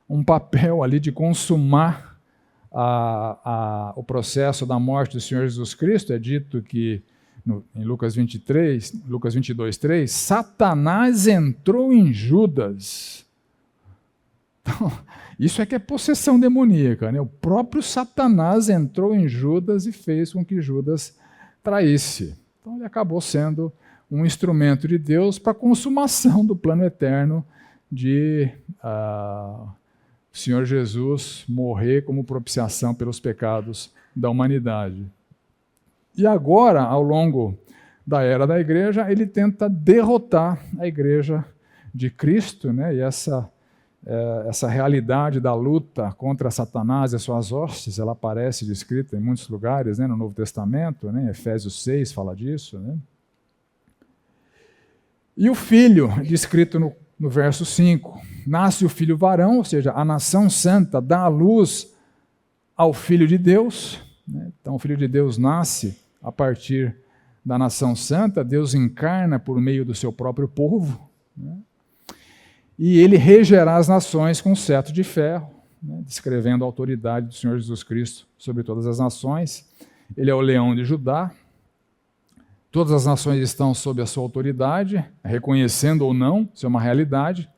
um papel ali de consumar o processo da morte do Senhor Jesus Cristo. É dito que em Lucas 22:3, Satanás entrou em Judas. Então, isso é que é possessão demoníaca, né? O próprio Satanás entrou em Judas e fez com que Judas traísse. Então ele acabou sendo um instrumento de Deus para a consumação do plano eterno de o Senhor Jesus morrer como propiciação pelos pecados da humanidade. E agora, ao longo da era da igreja, ele tenta derrotar a igreja de Cristo, né? E essa realidade da luta contra Satanás e as suas hostes, ela aparece descrita em muitos lugares, né, no Novo Testamento, né? Efésios 6 fala disso, né? E o filho, descrito no verso 5, nasce o filho varão, ou seja, a nação santa dá a luz ao Filho de Deus, né? Então o Filho de Deus nasce a partir da nação santa, Deus encarna por meio do seu próprio povo, né? E ele regerá as nações com cetro de ferro, né? Descrevendo a autoridade do Senhor Jesus Cristo sobre todas as nações. Ele é o leão de Judá. Todas as nações estão sob a sua autoridade, reconhecendo ou não, isso é uma realidade,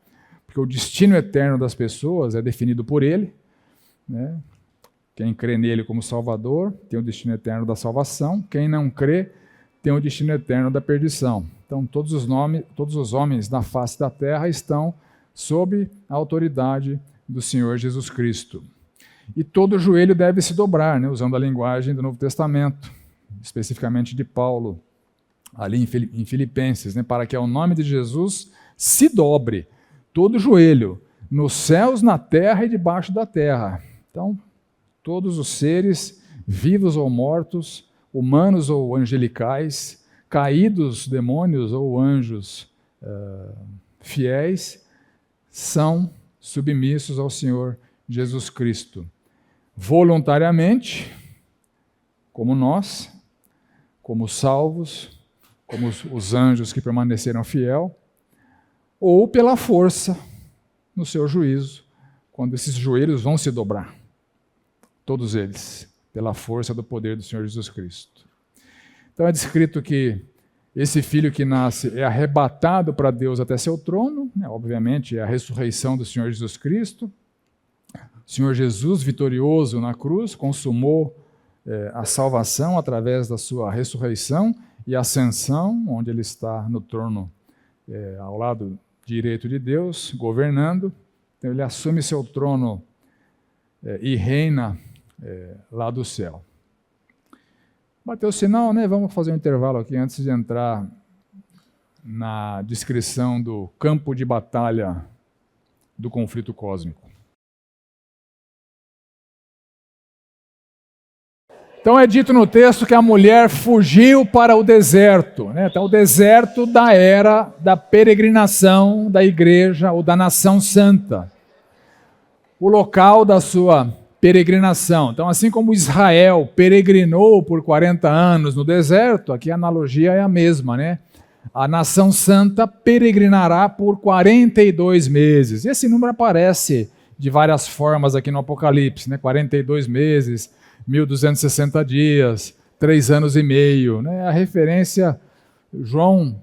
porque o destino eterno das pessoas é definido por ele, né? Quem crê nele como Salvador tem o destino eterno da salvação, quem não crê tem o destino eterno da perdição. Então todos os homens da face da terra estão sob a autoridade do Senhor Jesus Cristo. E todo joelho deve se dobrar, né, usando a linguagem do Novo Testamento, especificamente de Paulo, ali em Filipenses, né, para que ao nome de Jesus se dobre todo joelho, nos céus, na terra e debaixo da terra. Então, todos os seres, vivos ou mortos, humanos ou angelicais, caídos, demônios ou anjos fiéis, são submissos ao Senhor Jesus Cristo. Voluntariamente, como nós, como salvos, como os anjos que permaneceram fiel, ou pela força no seu juízo, quando esses joelhos vão se dobrar. Todos eles, pela força do poder do Senhor Jesus Cristo. Então é descrito que esse filho que nasce é arrebatado para Deus até seu trono, né? Obviamente é a ressurreição do Senhor Jesus Cristo. O Senhor Jesus, vitorioso na cruz, consumou a salvação através da sua ressurreição e ascensão, onde ele está no trono ao lado direito de Deus, governando. Então ele assume seu trono e reina lá do céu. Bateu o sinal, né? Vamos fazer um intervalo aqui antes de entrar na descrição do campo de batalha do conflito cósmico. Então é dito no texto que a mulher fugiu para o deserto, né? Então o deserto da era da peregrinação da igreja ou da nação santa. O local da sua peregrinação. Então, assim como Israel peregrinou por 40 anos no deserto, aqui a analogia é a mesma, né? A nação santa peregrinará por 42 meses. E esse número aparece de várias formas aqui no Apocalipse, né? 42 meses, 1.260 dias, 3 anos e meio. Né? A referência, João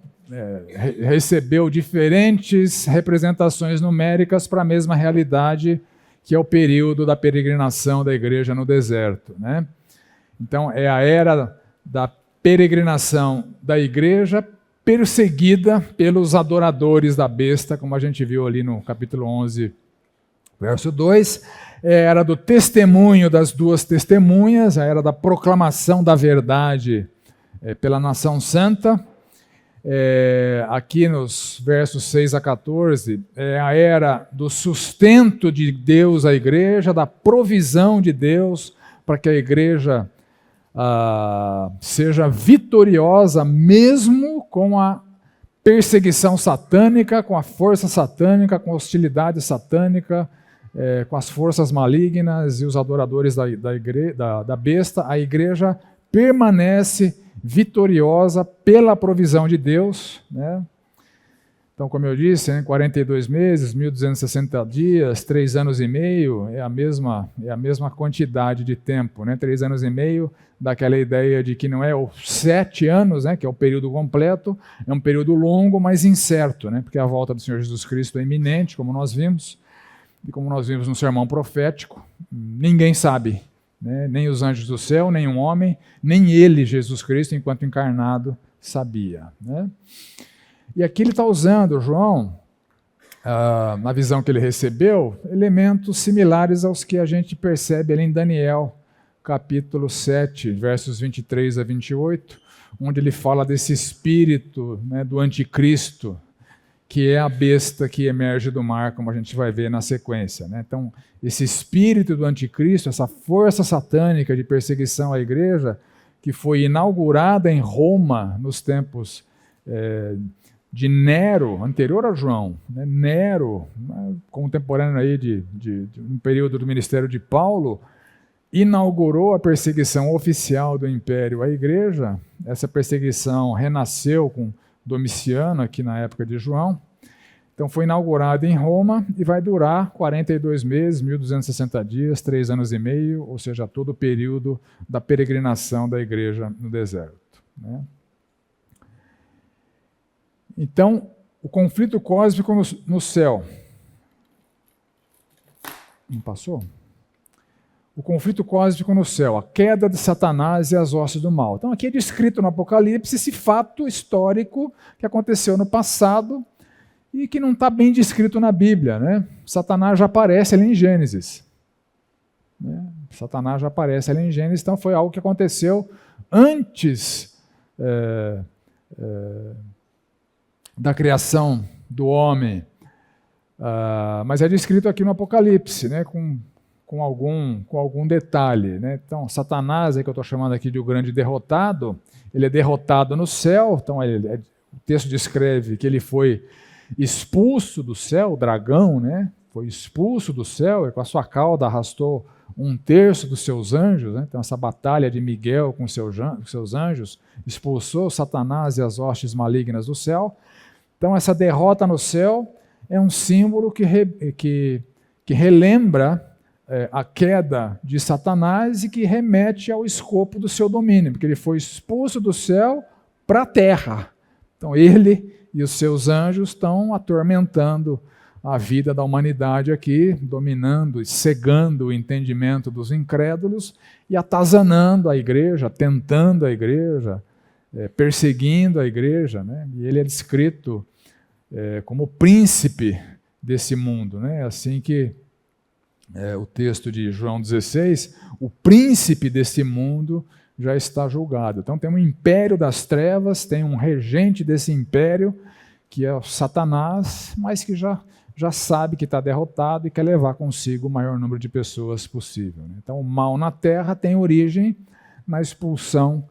recebeu diferentes representações numéricas para a mesma realidade, que é o período da peregrinação da igreja no deserto. Né? Então, é a era da peregrinação da igreja perseguida pelos adoradores da besta, como a gente viu ali no capítulo 11, verso 2. Era do testemunho das duas testemunhas, a era da proclamação da verdade pela nação santa. Aqui nos versos 6 a 14, é a era do sustento de Deus à igreja, da provisão de Deus para que a igreja seja vitoriosa mesmo com a perseguição satânica, com a força satânica, com a hostilidade satânica, com as forças malignas e os adoradores da besta. A igreja permanece vitoriosa pela provisão de Deus, né? Então, como eu disse, 42 meses, 1.260 dias, 3 anos e meio, é a mesma quantidade de tempo, né? 3 anos e meio, dá aquela ideia de que não é os 7 anos, né, que é o período completo, é um período longo, mas incerto, né? Porque a volta do Senhor Jesus Cristo é iminente, como nós vimos, e como nós vimos no sermão profético, ninguém sabe, né? Nem os anjos do céu, nem um homem, nem ele, Jesus Cristo, enquanto encarnado, sabia. Né? E aqui ele está usando, João, na visão que ele recebeu, elementos similares aos que a gente percebe ali em Daniel, capítulo 7, versos 23 a 28, onde ele fala desse espírito, né, do anticristo, que é a besta que emerge do mar, como a gente vai ver na sequência. Né? Então, esse espírito do anticristo, essa força satânica de perseguição à igreja, que foi inaugurada em Roma nos tempos de Nero, anterior a João, né? Nero, contemporâneo aí um período do ministério de Paulo, inaugurou a perseguição oficial do império à igreja. Essa perseguição renasceu com Domiciano, aqui na época de João. Então foi inaugurado em Roma e vai durar 42 meses, 1.260 dias, 3 anos e meio, ou seja, todo o período da peregrinação da igreja no deserto. Né? Então, o conflito cósmico no céu. Não passou? O conflito cósmico no céu, a queda de Satanás e as hostes do mal. Então aqui é descrito no Apocalipse esse fato histórico que aconteceu no passado e que não está bem descrito na Bíblia, né? Satanás já aparece ali em Gênesis. Né? Satanás já aparece ali em Gênesis, então foi algo que aconteceu antes da criação do homem. Mas é descrito aqui no Apocalipse, né? Com algum detalhe. Né? Então, Satanás, que eu estou chamando aqui de o grande derrotado, ele é derrotado no céu, então o texto descreve que ele foi expulso do céu, o dragão, né? Foi expulso do céu e com a sua cauda arrastou 1/3 dos seus anjos. Né? Então, essa batalha de Miguel com seus anjos expulsou Satanás e as hostes malignas do céu. Então, essa derrota no céu é um símbolo que relembra a queda de Satanás e que remete ao escopo do seu domínio, porque ele foi expulso do céu para a terra. Então, ele e os seus anjos estão atormentando a vida da humanidade aqui, dominando e cegando o entendimento dos incrédulos e atazanando a igreja, tentando a igreja, perseguindo a igreja. Né? E ele é descrito como príncipe desse mundo. Né? Assim que o texto de João 16, o príncipe desse mundo já está julgado. Então tem um império das trevas, tem um regente desse império, que é o Satanás, mas que já sabe que está derrotado e quer levar consigo o maior número de pessoas possível. Então, o mal na terra tem origem na expulsão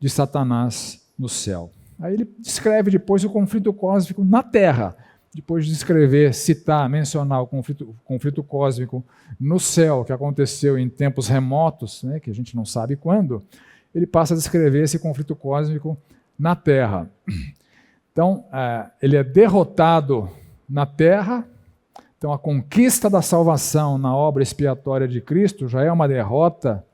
de Satanás no céu. Aí ele descreve depois o conflito cósmico na terra. Depois de descrever, citar, mencionar o conflito cósmico no céu, que aconteceu em tempos remotos, né, que a gente não sabe quando, ele passa a descrever esse conflito cósmico na terra. Então, ele é derrotado na terra. Então, a conquista da salvação na obra expiatória de Cristo já é uma derrota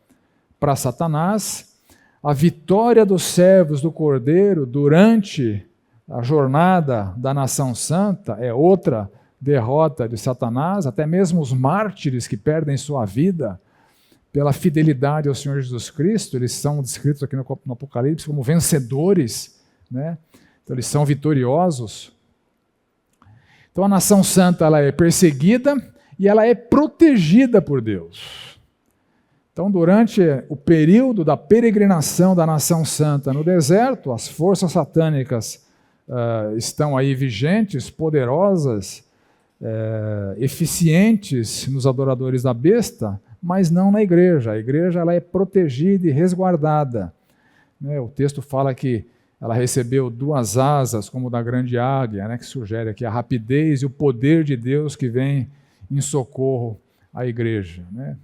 para Satanás. A vitória dos servos do Cordeiro durante a jornada da nação santa é outra derrota de Satanás. Até mesmo os mártires que perdem sua vida pela fidelidade ao Senhor Jesus Cristo, eles são descritos aqui no Apocalipse como vencedores, né? Então, eles são vitoriosos. Então, a nação santa ela é perseguida e ela é protegida por Deus. Então, durante o período da peregrinação da nação santa no deserto, as forças satânicas estão aí vigentes, poderosas, eficientes nos adoradores da besta, mas não na igreja. A igreja ela é protegida e resguardada. Né? O texto fala que ela recebeu 2 asas, como da grande águia, né, que sugere aqui a rapidez e o poder de Deus que vem em socorro à igreja. Né?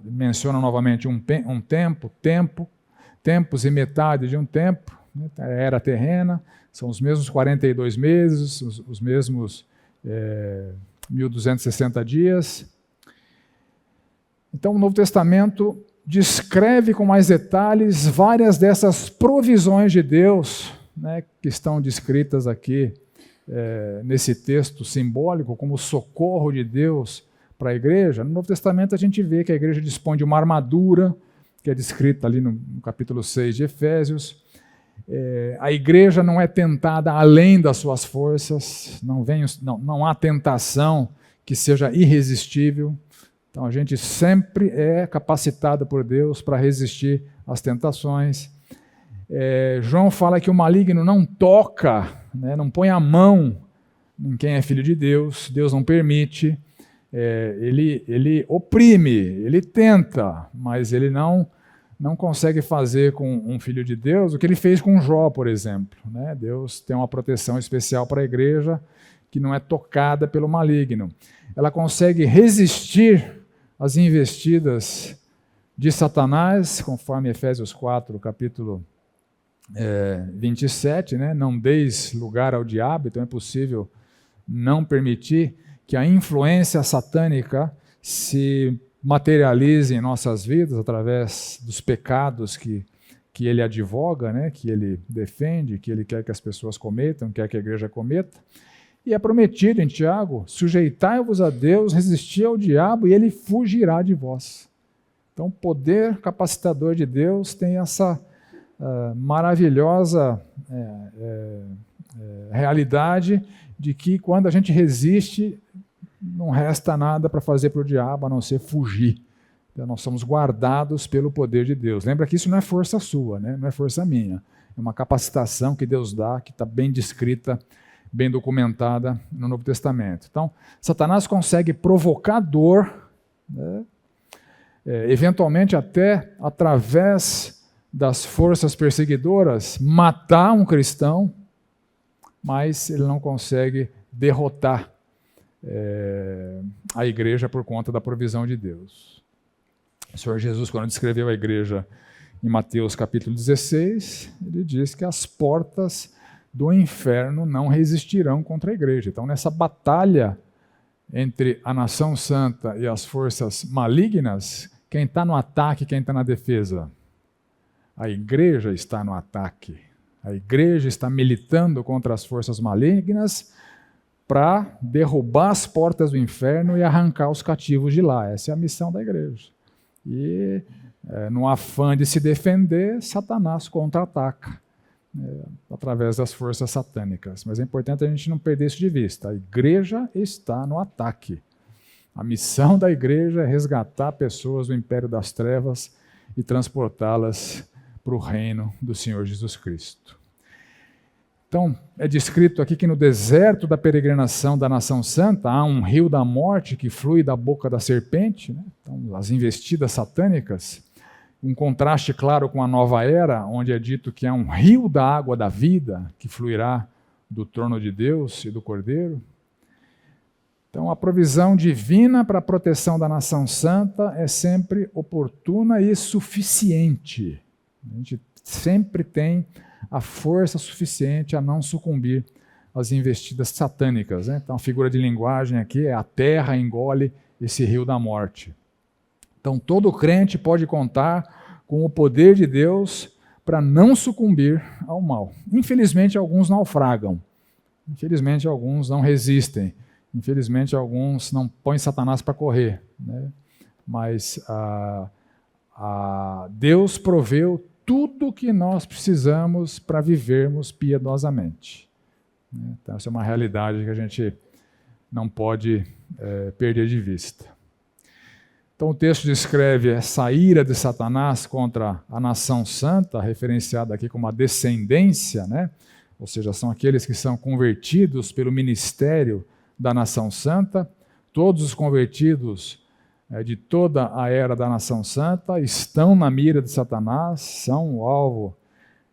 Menciona novamente tempos e metade de um tempo, né, era terrena, são os mesmos 42 meses, os mesmos 1260 dias. Então, o Novo Testamento descreve com mais detalhes várias dessas provisões de Deus, né, que estão descritas aqui nesse texto simbólico, como socorro de Deus para a igreja. No Novo Testamento a gente vê que a igreja dispõe de uma armadura, que é descrita ali no capítulo 6 de Efésios. A igreja não é tentada além das suas forças, não há tentação que seja irresistível. Então, a gente sempre é capacitado por Deus para resistir às tentações. João fala que o maligno não toca, né, não põe a mão em quem é filho de Deus, Deus não permite. Ele oprime, ele tenta, mas ele não consegue fazer com um filho de Deus o que ele fez com Jó, por exemplo. Né? Deus tem uma proteção especial para a igreja que não é tocada pelo maligno. Ela consegue resistir as investidas de Satanás, conforme Efésios 4, capítulo 27, né? Não deis lugar ao diabo, então é possível não permitir que a influência satânica se materialize em nossas vidas através dos pecados que ele advoga, né? Que ele defende, que ele quer que as pessoas cometam, quer que a igreja cometa. E é prometido em Tiago, sujeitai-vos a Deus, resisti ao diabo e ele fugirá de vós. Então, o poder capacitador de Deus tem essa maravilhosa realidade de que quando a gente resiste, não resta nada para fazer para o diabo a não ser fugir. Então, nós somos guardados pelo poder de Deus. Lembra que isso não é força sua, né? Não é força minha. É uma capacitação que Deus dá, que está bem descrita, bem documentada no Novo Testamento. Então, Satanás consegue provocar dor, né? Eventualmente até através das forças perseguidoras, matar um cristão, mas ele não consegue derrotar a igreja por conta da provisão de Deus. O Senhor Jesus, quando descreveu a igreja em Mateus capítulo 16, ele diz que as portas do inferno não resistirão contra a igreja. Então, nessa batalha entre a nação santa e as forças malignas, quem está no ataque, quem está na defesa? A igreja está no ataque. A igreja está militando contra as forças malignas para derrubar as portas do inferno e arrancar os cativos de lá. Essa é a missão da igreja. E, no afã de se defender, Satanás contra-ataca através das forças satânicas. Mas é importante a gente não perder isso de vista. A igreja está no ataque. A missão da igreja é resgatar pessoas do império das trevas e transportá-las para o reino do Senhor Jesus Cristo. Então, é descrito aqui que no deserto da peregrinação da nação santa há um rio da morte que flui da boca da serpente, né? Então, as investidas satânicas, um contraste claro com a nova era, onde é dito que há um rio da água da vida que fluirá do trono de Deus e do Cordeiro. Então, a provisão divina para a proteção da nação santa é sempre oportuna e suficiente. A gente sempre tem a força suficiente a não sucumbir às investidas satânicas, né? Então, a figura de linguagem aqui é a terra engole esse rio da morte. Então, todo crente pode contar com o poder de Deus para não sucumbir ao mal. Infelizmente, alguns naufragam. Infelizmente, alguns não resistem. Infelizmente, alguns não põem Satanás para correr, né? Mas Deus proveu tudo o que nós precisamos para vivermos piedosamente. Então, essa é uma realidade que a gente não pode perder de vista. Então, o texto descreve essa ira de Satanás contra a nação santa, referenciada aqui como a descendência, né? Ou seja, são aqueles que são convertidos pelo ministério da nação santa. Todos os convertidos de toda a era da nação santa estão na mira de Satanás, são o alvo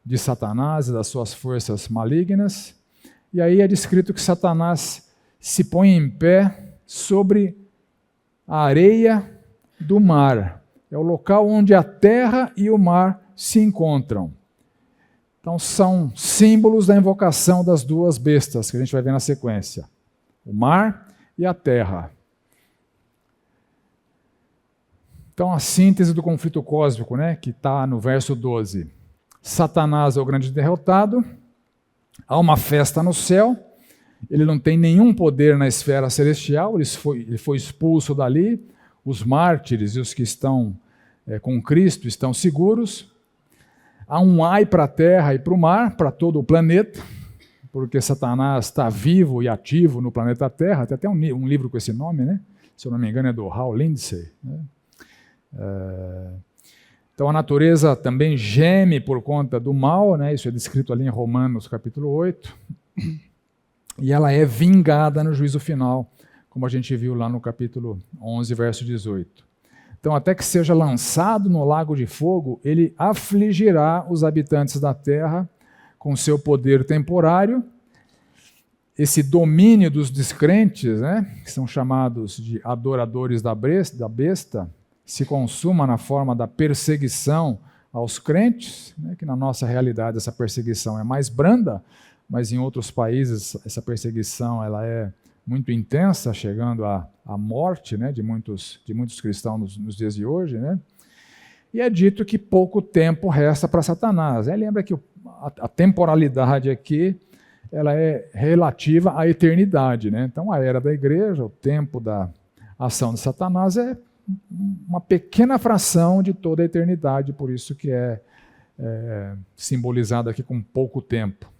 de Satanás e das suas forças malignas. E aí é descrito que Satanás se põe em pé sobre a areia do mar. É o local onde a terra e o mar se encontram. Então são símbolos da invocação das duas bestas que a gente vai ver na sequência. O mar e a terra. Então, a síntese do conflito cósmico, né, que está no verso 12. Satanás é o grande derrotado, há uma festa no céu, ele não tem nenhum poder na esfera celestial, ele foi expulso dali, os mártires e os que estão com Cristo estão seguros. Há um ai para a terra e para o mar, para todo o planeta, porque Satanás está vivo e ativo no planeta Terra. Tem até um livro com esse nome, né? Se eu não me engano é do Hal Lindsey, né? Então a natureza também geme por conta do mal, né? Isso é descrito ali em Romanos capítulo 8, e ela é vingada no juízo final, como a gente viu lá no capítulo 11, verso 18. Então, até que seja lançado no lago de fogo, ele afligirá os habitantes da terra com seu poder temporário. Esse domínio dos descrentes, né, que são chamados de adoradores da besta, se consuma na forma da perseguição aos crentes, né, que na nossa realidade essa perseguição é mais branda, mas em outros países essa perseguição ela é muito intensa, chegando à morte, né, de muitos cristãos nos dias de hoje, né? E é dito que pouco tempo resta para Satanás. Lembra que a temporalidade aqui ela é relativa à eternidade, né? Então, a era da igreja, o tempo da ação de Satanás é uma pequena fração de toda a eternidade, por isso que é simbolizado aqui com pouco tempo.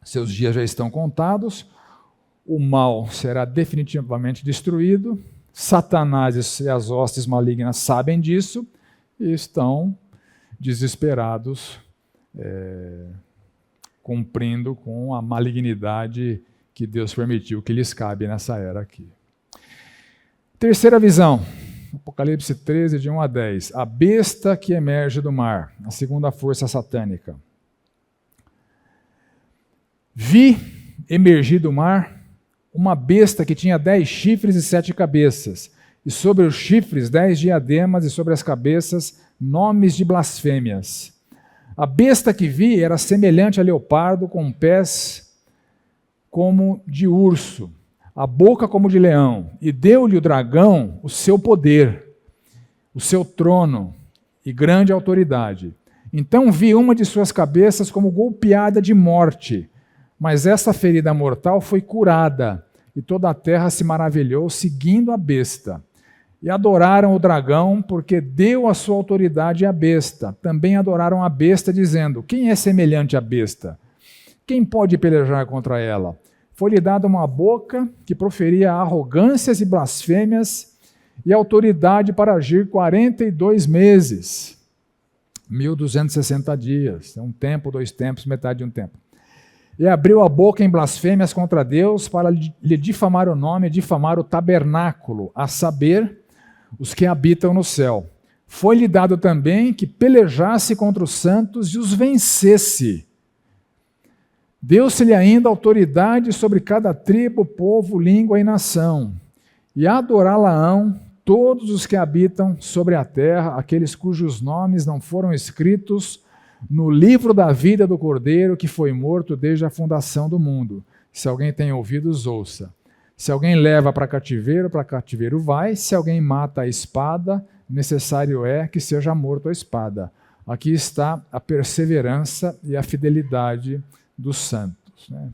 Seus dias já estão contados, o mal será definitivamente destruído. Satanás e as hostes malignas sabem disso e estão desesperados, cumprindo com a malignidade que Deus permitiu que lhes cabe nessa era aqui. Terceira visão, Apocalipse 13, de 1 a 10. A besta que emerge do mar, a segunda força satânica. Vi emergir do mar uma besta que tinha 10 chifres e 7 cabeças, e sobre os chifres 10 diademas, e sobre as cabeças nomes de blasfêmias. A besta que vi era semelhante a leopardo, com pés como de urso, a boca como de leão, e deu-lhe o dragão o seu poder, o seu trono e grande autoridade. Então vi uma de suas cabeças como golpeada de morte, mas essa ferida mortal foi curada, e toda a terra se maravilhou, seguindo a besta. E adoraram o dragão, porque deu a sua autoridade à besta. Também adoraram a besta, dizendo: quem é semelhante à besta? Quem pode pelejar contra ela? Foi-lhe dada uma boca que proferia arrogâncias e blasfêmias, e autoridade para agir 42 meses. 1260 dias. Um tempo, 2 tempos, metade de um tempo. E abriu a boca em blasfêmias contra Deus para lhe difamar o nome, difamar o tabernáculo, a saber, os que habitam no céu. Foi-lhe dado também que pelejasse contra os santos e os vencesse. Deu-se-lhe ainda autoridade sobre cada tribo, povo, língua e nação. E adorá-la-ão todos os que habitam sobre a terra, aqueles cujos nomes não foram escritos no livro da vida do Cordeiro, que foi morto desde a fundação do mundo. Se alguém tem ouvidos, ouça. Se alguém leva para cativeiro vai. Se alguém mata a espada, necessário é que seja morto a espada. Aqui está a perseverança e a fidelidade dos santos, né?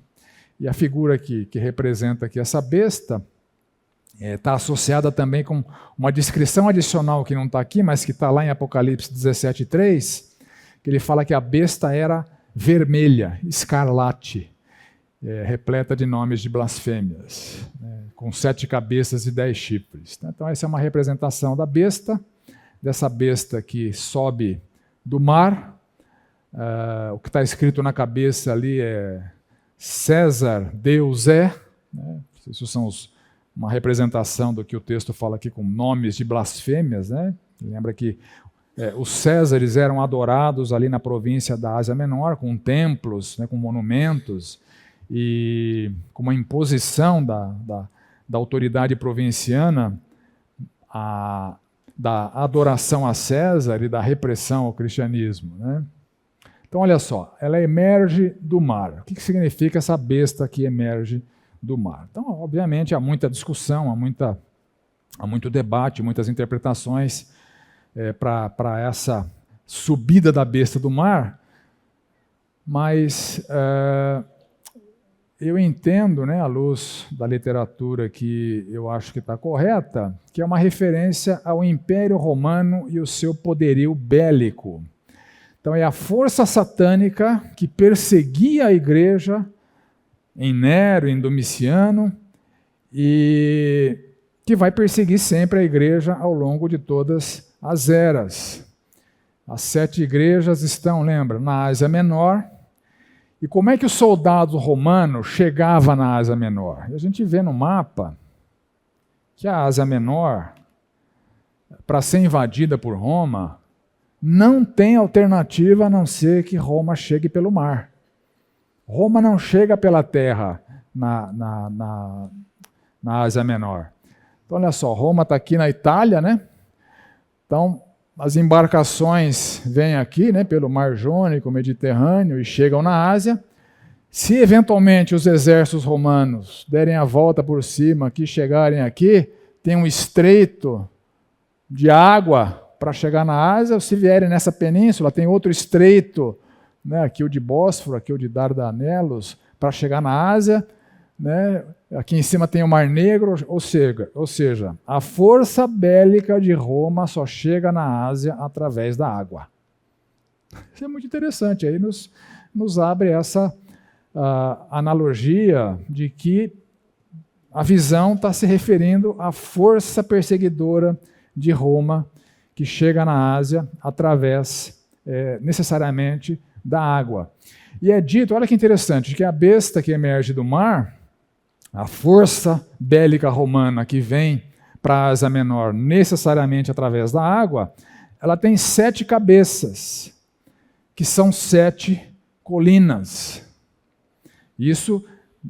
E a figura que representa aqui essa besta está associada também com uma descrição adicional que não está aqui, mas que está lá em Apocalipse 17:3, que ele fala que a besta era vermelha, escarlate, repleta de nomes de blasfêmias, com 7 cabeças e 10 chifres. Então essa é uma representação da besta, dessa besta que sobe do mar. O que está escrito na cabeça ali é César Deus é. Isso são uma representação do que o texto fala aqui com nomes de blasfêmias, né? Lembra que os Césares eram adorados ali na província da Ásia Menor, com templos, né, com monumentos, e com uma imposição da autoridade provinciana da adoração a César e da repressão ao cristianismo, né? Então, olha só, ela emerge do mar. O que significa essa besta que emerge do mar? Então, obviamente, há muita discussão, há muito debate, muitas interpretações para essa subida da besta do mar, mas eu entendo, né, à luz da literatura que eu acho que está correta, que é uma referência ao Império Romano e o seu poderio bélico. Então é a força satânica que perseguia a igreja em Nero, em Domiciano, e que vai perseguir sempre a igreja ao longo de todas as eras. As 7 igrejas estão, lembra, na Ásia Menor. E como é que o soldado romano chegava na Ásia Menor? E a gente vê no mapa que a Ásia Menor, para ser invadida por Roma, não tem alternativa a não ser que Roma chegue pelo mar. Roma não chega pela terra na Ásia Menor. Então, olha só, Roma está aqui na Itália, né? Então, as embarcações vêm aqui, né, pelo Mar Jônico, Mediterrâneo, e chegam na Ásia. Se eventualmente os exércitos romanos derem a volta por cima, aqui chegarem aqui, tem um estreito de água para chegar na Ásia, ou se vierem nessa península, tem outro estreito, né, aqui o de Bósforo, aqui o de Dardanelos, para chegar na Ásia, né, aqui em cima tem o Mar Negro, ou seja, a força bélica de Roma só chega na Ásia através da água. Isso é muito interessante, aí nos abre essa analogia de que a visão está se referindo à força perseguidora de Roma que chega na Ásia através, necessariamente, da água. E é dito, olha que interessante, que a besta que emerge do mar, a força bélica romana que vem para a Ásia Menor necessariamente através da água, ela tem 7 cabeças, que são 7 colinas. Isso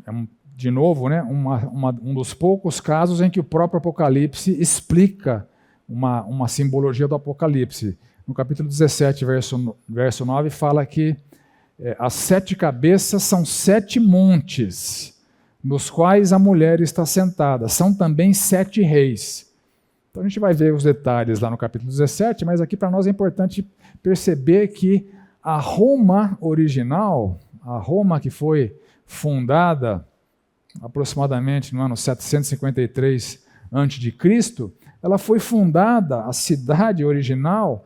é, de novo, né, um dos poucos casos em que o próprio Apocalipse explica uma simbologia do Apocalipse. No capítulo 17, verso 9, fala que as 7 cabeças são 7 montes, nos quais a mulher está sentada. São também 7 reis. Então a gente vai ver os detalhes lá no capítulo 17, mas aqui para nós é importante perceber que a Roma original, a Roma que foi fundada aproximadamente no ano 753 a.C., ela foi fundada, a cidade original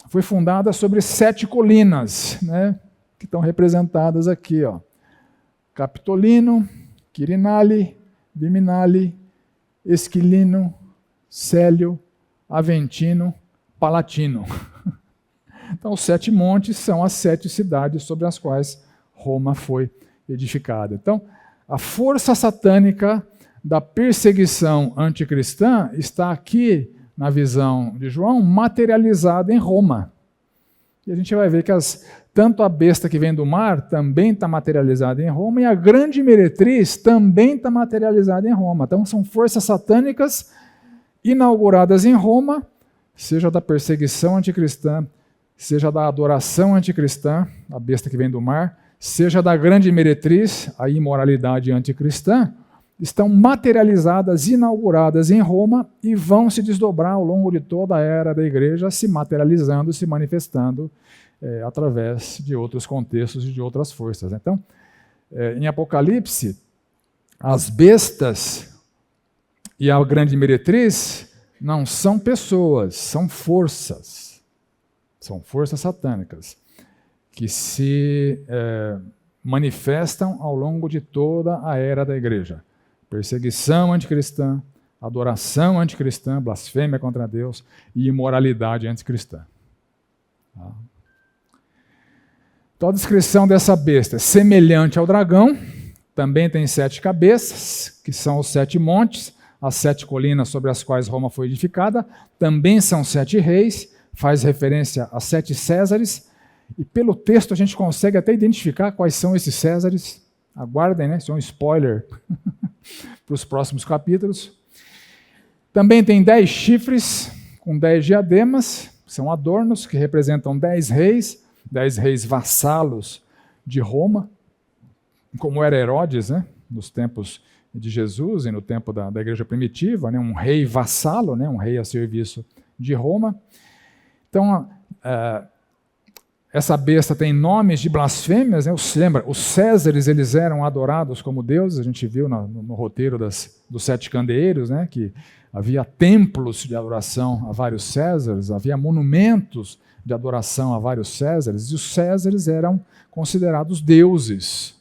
foi fundada sobre 7 colinas, né, que estão representadas aqui, ó. Capitolino, Quirinale, Viminale, Esquilino, Célio, Aventino, Palatino. Então, os 7 montes são as 7 cidades sobre as quais Roma foi edificada. Então, a força satânica da perseguição anticristã está aqui, na visão de João, materializada em Roma. E a gente vai ver que tanto a besta que vem do mar também está materializada em Roma, e a grande meretriz também está materializada em Roma. Então, são forças satânicas inauguradas em Roma, seja da perseguição anticristã, seja da adoração anticristã, a besta que vem do mar, seja da grande meretriz, a imoralidade anticristã, estão materializadas, inauguradas em Roma e vão se desdobrar ao longo de toda a era da igreja, se materializando, se manifestando através de outros contextos e de outras forças. Então, em Apocalipse, as bestas e a grande meretriz não são pessoas, são forças. São forças satânicas que se manifestam ao longo de toda a era da igreja. Perseguição anticristã, adoração anticristã, blasfêmia contra Deus e imoralidade anticristã. Tá? Então a descrição dessa besta é semelhante ao dragão, também tem 7 cabeças, que são os 7 montes, as 7 colinas sobre as quais Roma foi edificada, também são 7 reis, faz referência a 7 Césares, e pelo texto a gente consegue até identificar quais são esses Césares. Aguardem, né? Isso é um spoiler para os próximos capítulos. Também tem 10 chifres com 10 diademas, são adornos que representam 10 reis vassalos de Roma, como era Herodes, né? Nos tempos de Jesus e no tempo da igreja primitiva, né? Um rei vassalo, né? Um rei a serviço de Roma. Então, essa besta tem nomes de blasfêmias, né? Lembra, os Césares eles eram adorados como deuses, a gente viu no roteiro dos 7 candeeiros, né? Que havia templos de adoração a vários Césares, havia monumentos de adoração a vários Césares, e os Césares eram considerados deuses,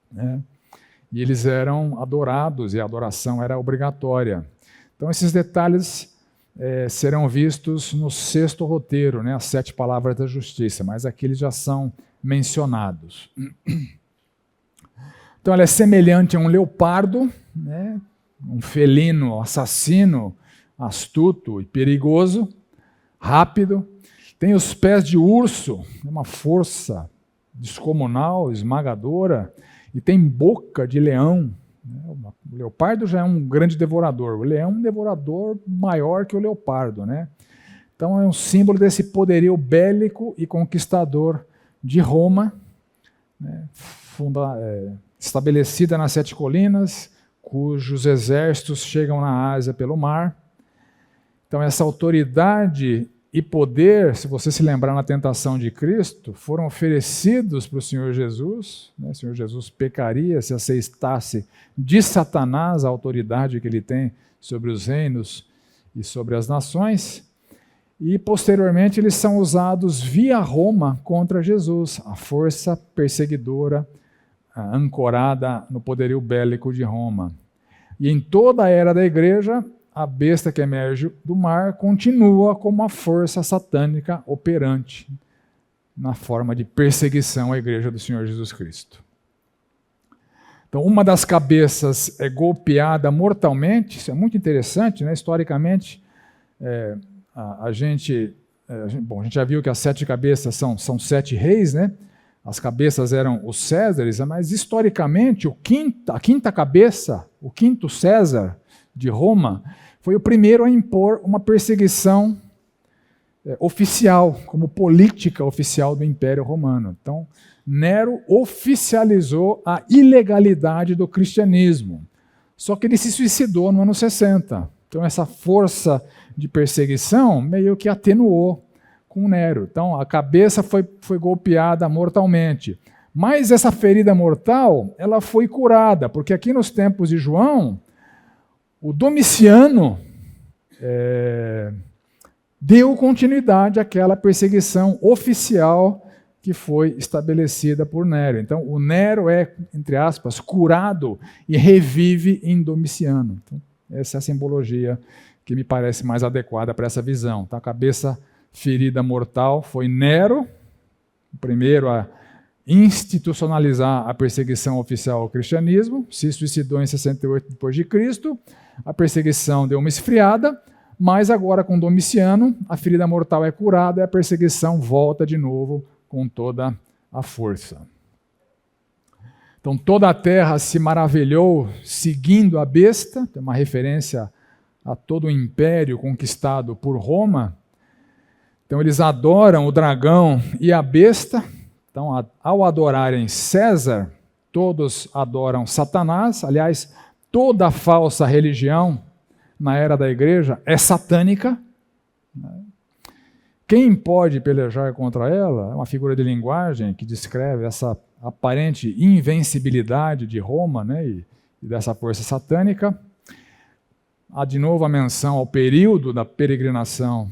né? E eles eram adorados, e a adoração era obrigatória. Então esses detalhes serão vistos no 6º roteiro, né, as 7 palavras da justiça, mas aqui eles já são mencionados. Então ela é semelhante a um leopardo, né, um felino assassino, astuto e perigoso, rápido. Tem os pés de urso, uma força descomunal, esmagadora, e tem boca de leão. O leopardo já é um grande devorador, o leão é um devorador maior que o leopardo, né? Então é um símbolo desse poderio bélico e conquistador de Roma, né? Estabelecida nas 7 colinas, cujos exércitos chegam na Ásia pelo mar. Então essa autoridade e poder, se você se lembrar na tentação de Cristo, foram oferecidos para o Senhor Jesus. Né? O Senhor Jesus pecaria se aceitasse de Satanás a autoridade que ele tem sobre os reinos e sobre as nações. E, posteriormente, eles são usados via Roma contra Jesus, a força perseguidora ancorada no poderio bélico de Roma. E em toda a era da igreja, a besta que emerge do mar continua como uma força satânica operante na forma de perseguição à igreja do Senhor Jesus Cristo. Então, uma das cabeças é golpeada mortalmente. Isso é muito interessante, né? Historicamente, a gente já viu que as 7 cabeças são 7 reis, né? As cabeças eram os Césares, mas historicamente a quinta cabeça, o quinto César de Roma, foi o primeiro a impor uma perseguição oficial, como política oficial do Império Romano. Então, Nero oficializou a ilegalidade do cristianismo. Só que ele se suicidou no ano 60. Então, essa força de perseguição meio que atenuou com Nero. Então, a cabeça foi golpeada mortalmente. Mas essa ferida mortal, ela foi curada, porque aqui nos tempos de João, o Domiciano deu continuidade àquela perseguição oficial que foi estabelecida por Nero. Então, o Nero é, entre aspas, curado e revive em Domiciano. Então, essa é a simbologia que me parece mais adequada para essa visão. Tá? A cabeça ferida mortal foi Nero, o primeiro a institucionalizar a perseguição oficial ao cristianismo, se suicidou em 68 d.C., a perseguição deu uma esfriada, mas agora com Domiciano, a ferida mortal é curada e a perseguição volta de novo com toda a força. Então toda a terra se maravilhou seguindo a besta, tem uma referência a todo o império conquistado por Roma. Então eles adoram o dragão e a besta. Então, ao adorarem César, todos adoram Satanás. Aliás, toda falsa religião na era da igreja é satânica. Quem pode pelejar contra ela é uma figura de linguagem que descreve essa aparente invencibilidade de Roma, né, e dessa força satânica. Há de novo a menção ao período da peregrinação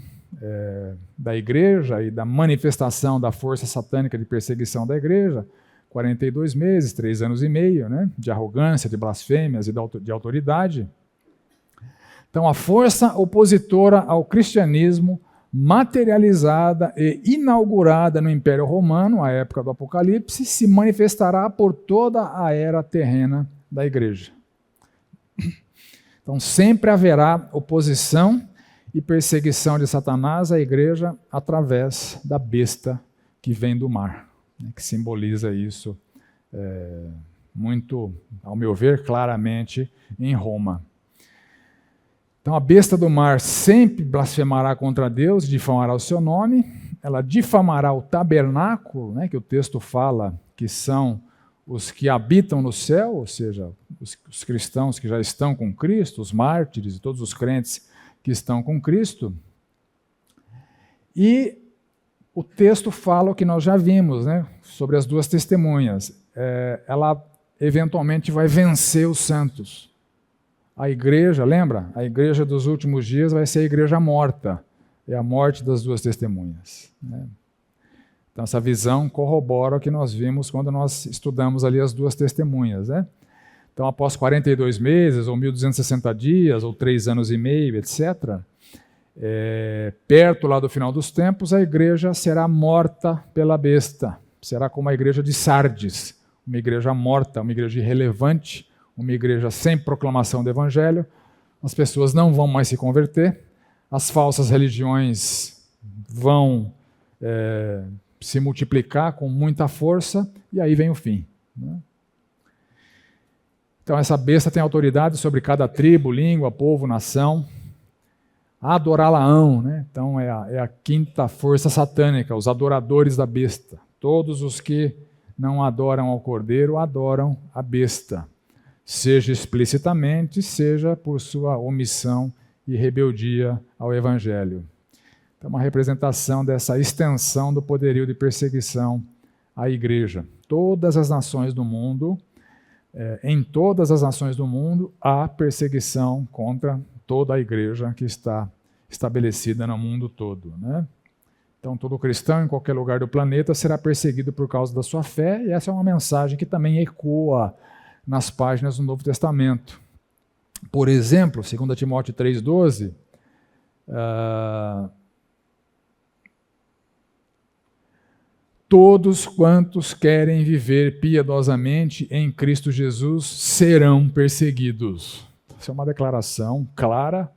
da igreja e da manifestação da força satânica de perseguição da igreja, 42 meses, 3 anos e meio, né, de arrogância, de blasfêmias e de autoridade. Então, a força opositora ao cristianismo, materializada e inaugurada no Império Romano, à época do Apocalipse, se manifestará por toda a era terrena da igreja. Então, sempre haverá oposição e perseguição de Satanás à igreja através da besta que vem do mar, né, que simboliza isso muito, ao meu ver, claramente em Roma. Então a besta do mar sempre blasfemará contra Deus, difamará o seu nome, ela difamará o tabernáculo, né, que o texto fala que são os que habitam no céu, ou seja, os cristãos que já estão com Cristo, os mártires e todos os crentes que estão com Cristo. E o texto fala o que nós já vimos, né, sobre as 2 testemunhas. Ela eventualmente vai vencer os santos. A igreja, lembra? A igreja dos últimos dias vai ser a igreja morta. É a morte das 2 testemunhas. Né? Então essa visão corrobora o que nós vimos quando nós estudamos ali as 2 testemunhas, né? Então, após 42 meses, ou 1.260 dias, ou 3 anos e meio, etc., perto lá do final dos tempos, a igreja será morta pela besta. Será como a igreja de Sardes, uma igreja morta, uma igreja irrelevante, uma igreja sem proclamação do evangelho. As pessoas não vão mais se converter, as falsas religiões vão se multiplicar com muita força, e aí vem o fim, né? Então essa besta tem autoridade sobre cada tribo, língua, povo, nação. Adorá-la-ão, né? Então é a quinta força satânica, os adoradores da besta. Todos os que não adoram ao Cordeiro adoram a besta, seja explicitamente, seja por sua omissão e rebeldia ao Evangelho. Então, uma representação dessa extensão do poderio de perseguição à igreja. Todas as nações do mundo, em todas as nações do mundo, há perseguição contra toda a igreja que está estabelecida no mundo todo, né? Então, todo cristão, em qualquer lugar do planeta, será perseguido por causa da sua fé, e essa é uma mensagem que também ecoa nas páginas do Novo Testamento. Por exemplo, 2 Timóteo 3,12, todos quantos querem viver piedosamente em Cristo Jesus serão perseguidos. Essa é uma declaração clara,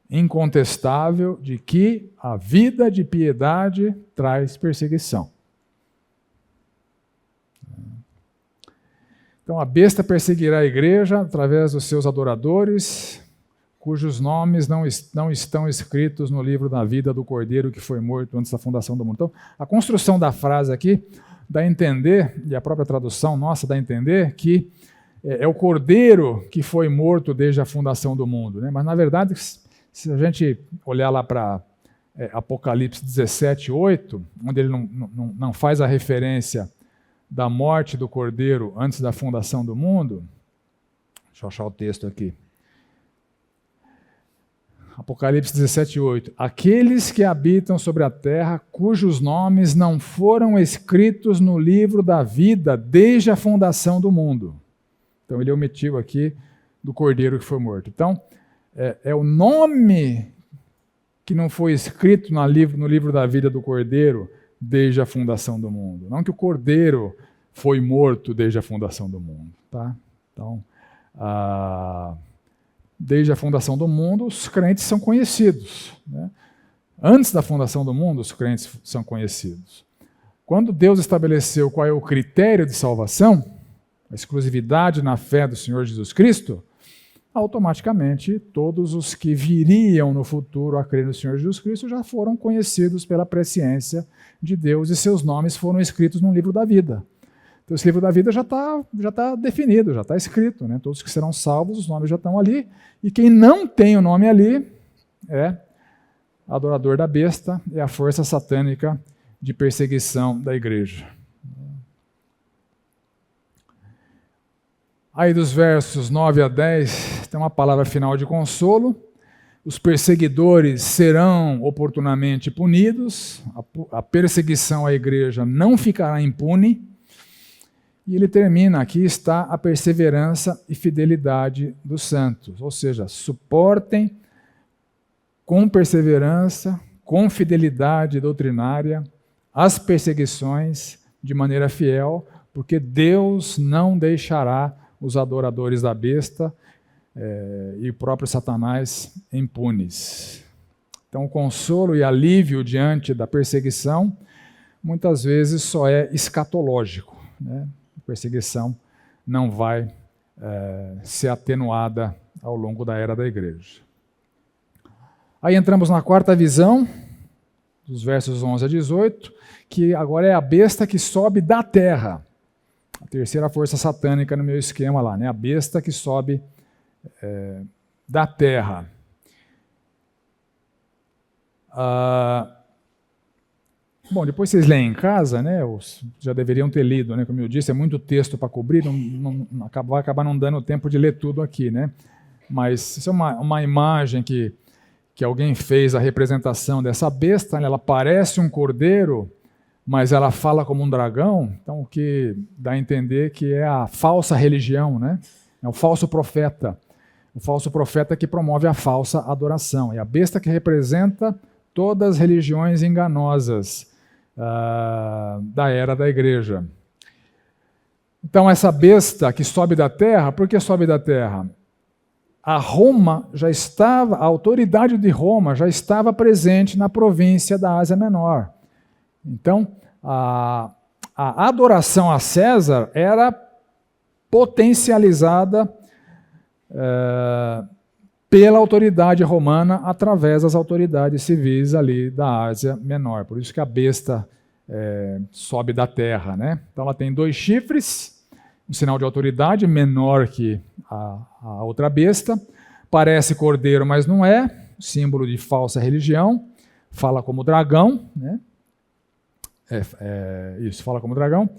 incontestável, de que a vida de piedade traz perseguição. Então, a besta perseguirá a igreja através dos seus adoradores, cujos nomes não estão escritos no livro da vida do Cordeiro que foi morto antes da fundação do mundo. Então, a construção da frase aqui dá a entender, e a própria tradução nossa dá a entender, que é o Cordeiro que foi morto desde a fundação do mundo. Né? Mas, na verdade, se a gente olhar lá para Apocalipse 17:8, onde ele não faz a referência da morte do Cordeiro antes da fundação do mundo, deixa eu achar o texto aqui. Apocalipse 17:8. Aqueles que habitam sobre a terra, cujos nomes não foram escritos no livro da vida desde a fundação do mundo. Então ele omitiu aqui do Cordeiro que foi morto. Então, é o nome que não foi escrito no livro da vida do Cordeiro desde a fundação do mundo. Não que o Cordeiro foi morto desde a fundação do mundo. Tá? Então, desde a fundação do mundo, os crentes são conhecidos. Né? Antes da fundação do mundo, os crentes são conhecidos. Quando Deus estabeleceu qual é o critério de salvação, a exclusividade na fé do Senhor Jesus Cristo, automaticamente todos os que viriam no futuro a crer no Senhor Jesus Cristo já foram conhecidos pela presciência de Deus e seus nomes foram escritos no livro da vida. Então esse livro da vida já está definido, já está escrito. Né? Todos que serão salvos, os nomes já estão ali. E quem não tem o nome ali é adorador da besta, é a força satânica de perseguição da igreja. Aí dos versos 9 a 10, tem uma palavra final de consolo. Os perseguidores serão oportunamente punidos, a perseguição à igreja não ficará impune. E ele termina, aqui está a perseverança e fidelidade dos santos. Ou seja, suportem com perseverança, com fidelidade doutrinária, as perseguições de maneira fiel, porque Deus não deixará os adoradores da besta e o próprio Satanás impunes. Então, o consolo e alívio diante da perseguição, muitas vezes só é escatológico. Né? A perseguição não vai ser atenuada ao longo da era da igreja. Aí entramos na quarta visão, dos versos 11 a 18, que agora é a besta que sobe da terra. A terceira força satânica no meu esquema lá, né? A besta que sobe da terra. Bom, depois vocês leem em casa, né? Já deveriam ter lido, né? Como eu disse, é muito texto para cobrir, vai acabar não dando tempo de ler tudo aqui, né? Mas isso é uma imagem que alguém fez a representação dessa besta, né? Ela parece um cordeiro, mas ela fala como um dragão, então o que dá a entender que é a falsa religião, né? É o falso profeta que promove a falsa adoração. É a besta que representa todas as religiões enganosas da era da igreja. Então essa besta que sobe da terra, por que sobe da terra? A autoridade de Roma já estava presente na província da Ásia Menor. Então, a adoração a César era potencializada pela autoridade romana através das autoridades civis ali da Ásia Menor. Por isso que a besta sobe da terra. Né? Então ela tem 2 chifres, um sinal de autoridade menor que a outra besta. Parece cordeiro, mas não é. Símbolo de falsa religião. Fala como dragão, né? Isso, fala como dragão.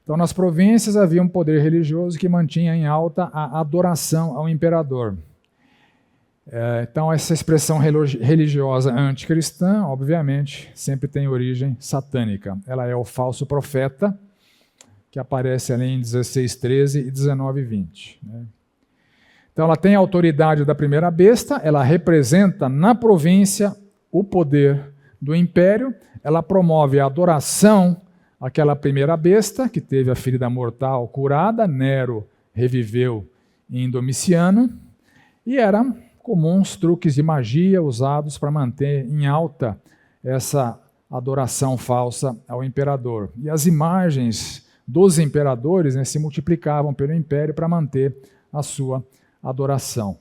Então, nas províncias havia um poder religioso que mantinha em alta a adoração ao imperador. Então, essa expressão religiosa anticristã, obviamente, sempre tem origem satânica. Ela é o falso profeta, que aparece ali em 16:13 e 19:20. Então, ela tem a autoridade da primeira besta, ela representa na província o poder do império, ela promove a adoração àquela primeira besta, que teve a ferida mortal curada, Nero reviveu em Domiciano, e eram comuns truques de magia usados para manter em alta essa adoração falsa ao imperador. E as imagens dos imperadores se multiplicavam pelo império para manter a sua adoração.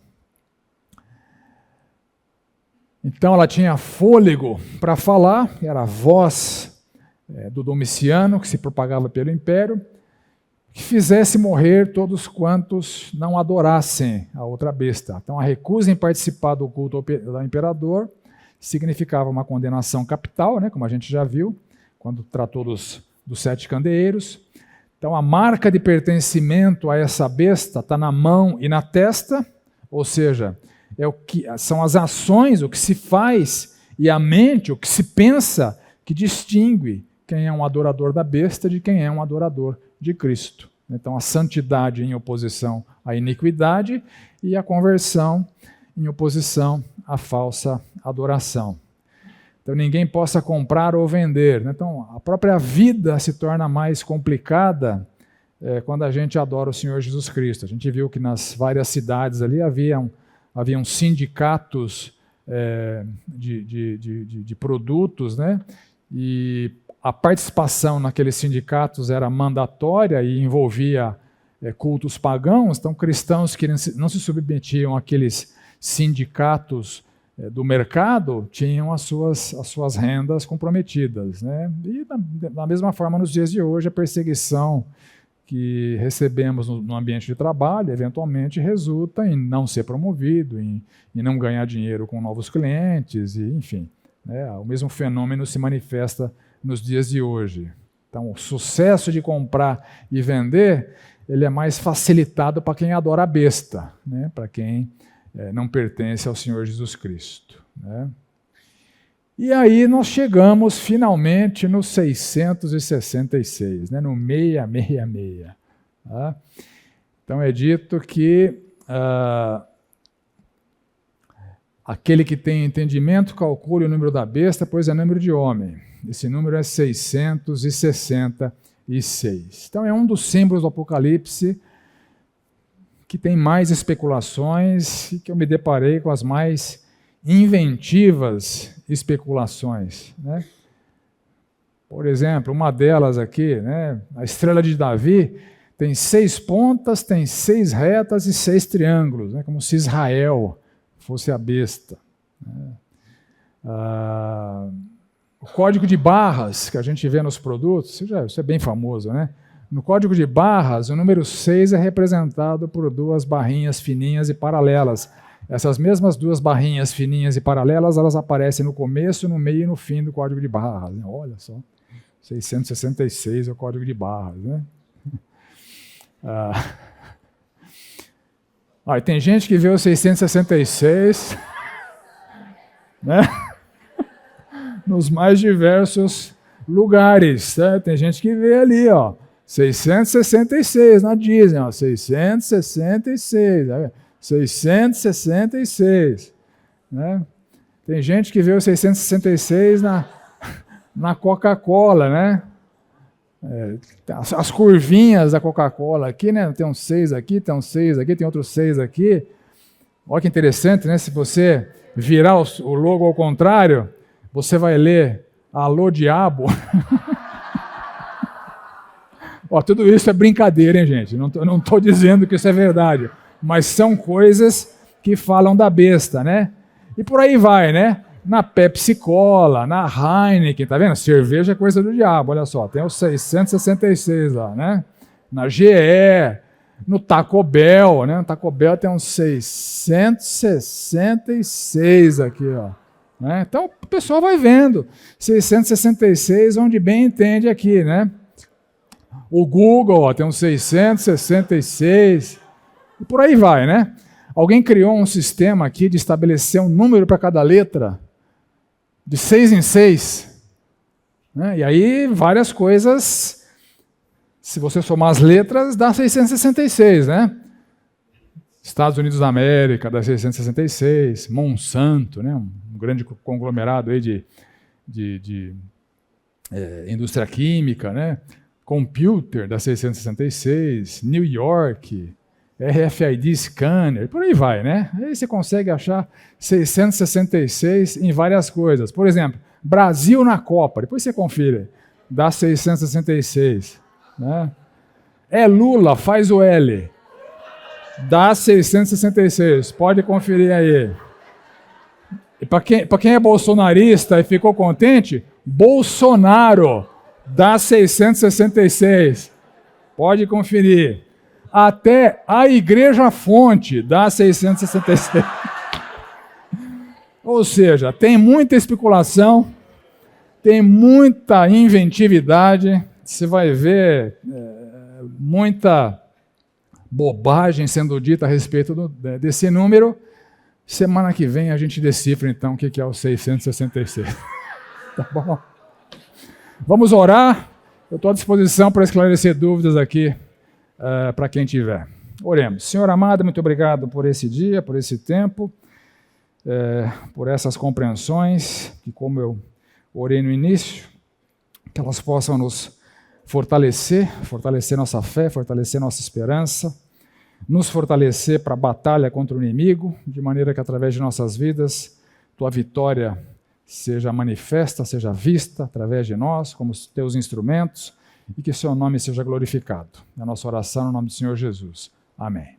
Então ela tinha fôlego para falar, era a voz do Domiciano, que se propagava pelo império, que fizesse morrer todos quantos não adorassem a outra besta. Então a recusa em participar do culto ao imperador significava uma condenação capital, como a gente já viu, quando tratou dos 7 candeeiros. Então a marca de pertencimento a essa besta está na mão e na testa, ou seja, são as ações, o que se faz, e a mente, o que se pensa, que distingue quem é um adorador da besta de quem é um adorador de Cristo. Então a santidade em oposição à iniquidade e a conversão em oposição à falsa adoração. Então ninguém possa comprar ou vender. Então a própria vida se torna mais complicada quando a gente adora o Senhor Jesus Cristo. A gente viu que nas várias cidades ali haviam sindicatos de produtos, e a participação naqueles sindicatos era mandatória e envolvia cultos pagãos. Então cristãos que não se submetiam àqueles sindicatos do mercado tinham as suas rendas comprometidas. E da mesma forma, nos dias de hoje, a perseguição que recebemos no ambiente de trabalho, eventualmente resulta em não ser promovido, em não ganhar dinheiro com novos clientes, e, enfim. O mesmo fenômeno se manifesta nos dias de hoje. Então, o sucesso de comprar e vender, ele é mais facilitado para quem adora a besta, para quem não pertence ao Senhor Jesus Cristo. E aí nós chegamos finalmente no 666, no 666. Tá? Então é dito que aquele que tem entendimento calcule o número da besta, pois é número de homem. Esse número é 666. Então é um dos símbolos do Apocalipse que tem mais especulações e que eu me deparei com as mais inventivas especulações. Por exemplo, uma delas aqui, a estrela de Davi, tem 6 pontas, tem 6 retas e 6 triângulos, como se Israel fosse a besta. O código de barras que a gente vê nos produtos, isso é bem famoso, No código de barras, o número 6 é representado por 2 barrinhas fininhas e paralelas. Essas mesmas 2 barrinhas fininhas e paralelas, elas aparecem no começo, no meio e no fim do código de barras. Olha só, 666 é o código de barras. Tem gente que vê o 666 nos mais diversos lugares. Tem gente que vê ali, 666 na Disney, 666. 666. Tem gente que vê o 666 na Coca-Cola, as curvinhas da Coca-Cola aqui, tem um 6 aqui, tem um 6 aqui, tem outro 6 aqui. Olha que interessante, se você virar o logo ao contrário, você vai ler Alô Diabo. Tudo isso é brincadeira, hein, gente? Não estou dizendo que isso é verdade. Mas são coisas que falam da besta, E por aí vai, Na Pepsi Cola, na Heineken, tá vendo? Cerveja é coisa do diabo, olha só. Tem o 666 lá, Na GE, no Taco Bell, No Taco Bell tem um 666 aqui, Então o pessoal vai vendo. 666, onde bem entende aqui, O Google, tem um 666... E por aí vai, Alguém criou um sistema aqui de estabelecer um número para cada letra, de 6 em 6. Né? E aí várias coisas, se você somar as letras, dá 666, né? Estados Unidos da América, dá 666, Monsanto, né? Um grande conglomerado aí de indústria química, né? Computer, dá 666, New York, RFID Scanner, por aí vai, né? Aí você consegue achar 666 em várias coisas. Por exemplo, Brasil na Copa, depois você confira, dá 666. Né? É Lula, faz o L, dá 666, pode conferir aí. E para quem é bolsonarista e ficou contente, Bolsonaro, dá 666, pode conferir. Até a Igreja Fonte dá 666. Ou seja, tem muita especulação, tem muita inventividade, você vai ver muita bobagem sendo dita a respeito desse número. Semana que vem a gente decifra então o que é o 666. Tá bom? Vamos orar. Eu estou à disposição para esclarecer dúvidas aqui. Para quem tiver. Oremos. Senhor amado, muito obrigado por esse dia, por esse tempo, por essas compreensões, que como eu orei no início, que elas possam nos fortalecer nossa fé, fortalecer nossa esperança, nos fortalecer para a batalha contra o inimigo, de maneira que através de nossas vidas, tua vitória seja manifesta, seja vista através de nós, como os teus instrumentos, e que seu nome seja glorificado. É a nossa oração no nome do Senhor Jesus. Amém.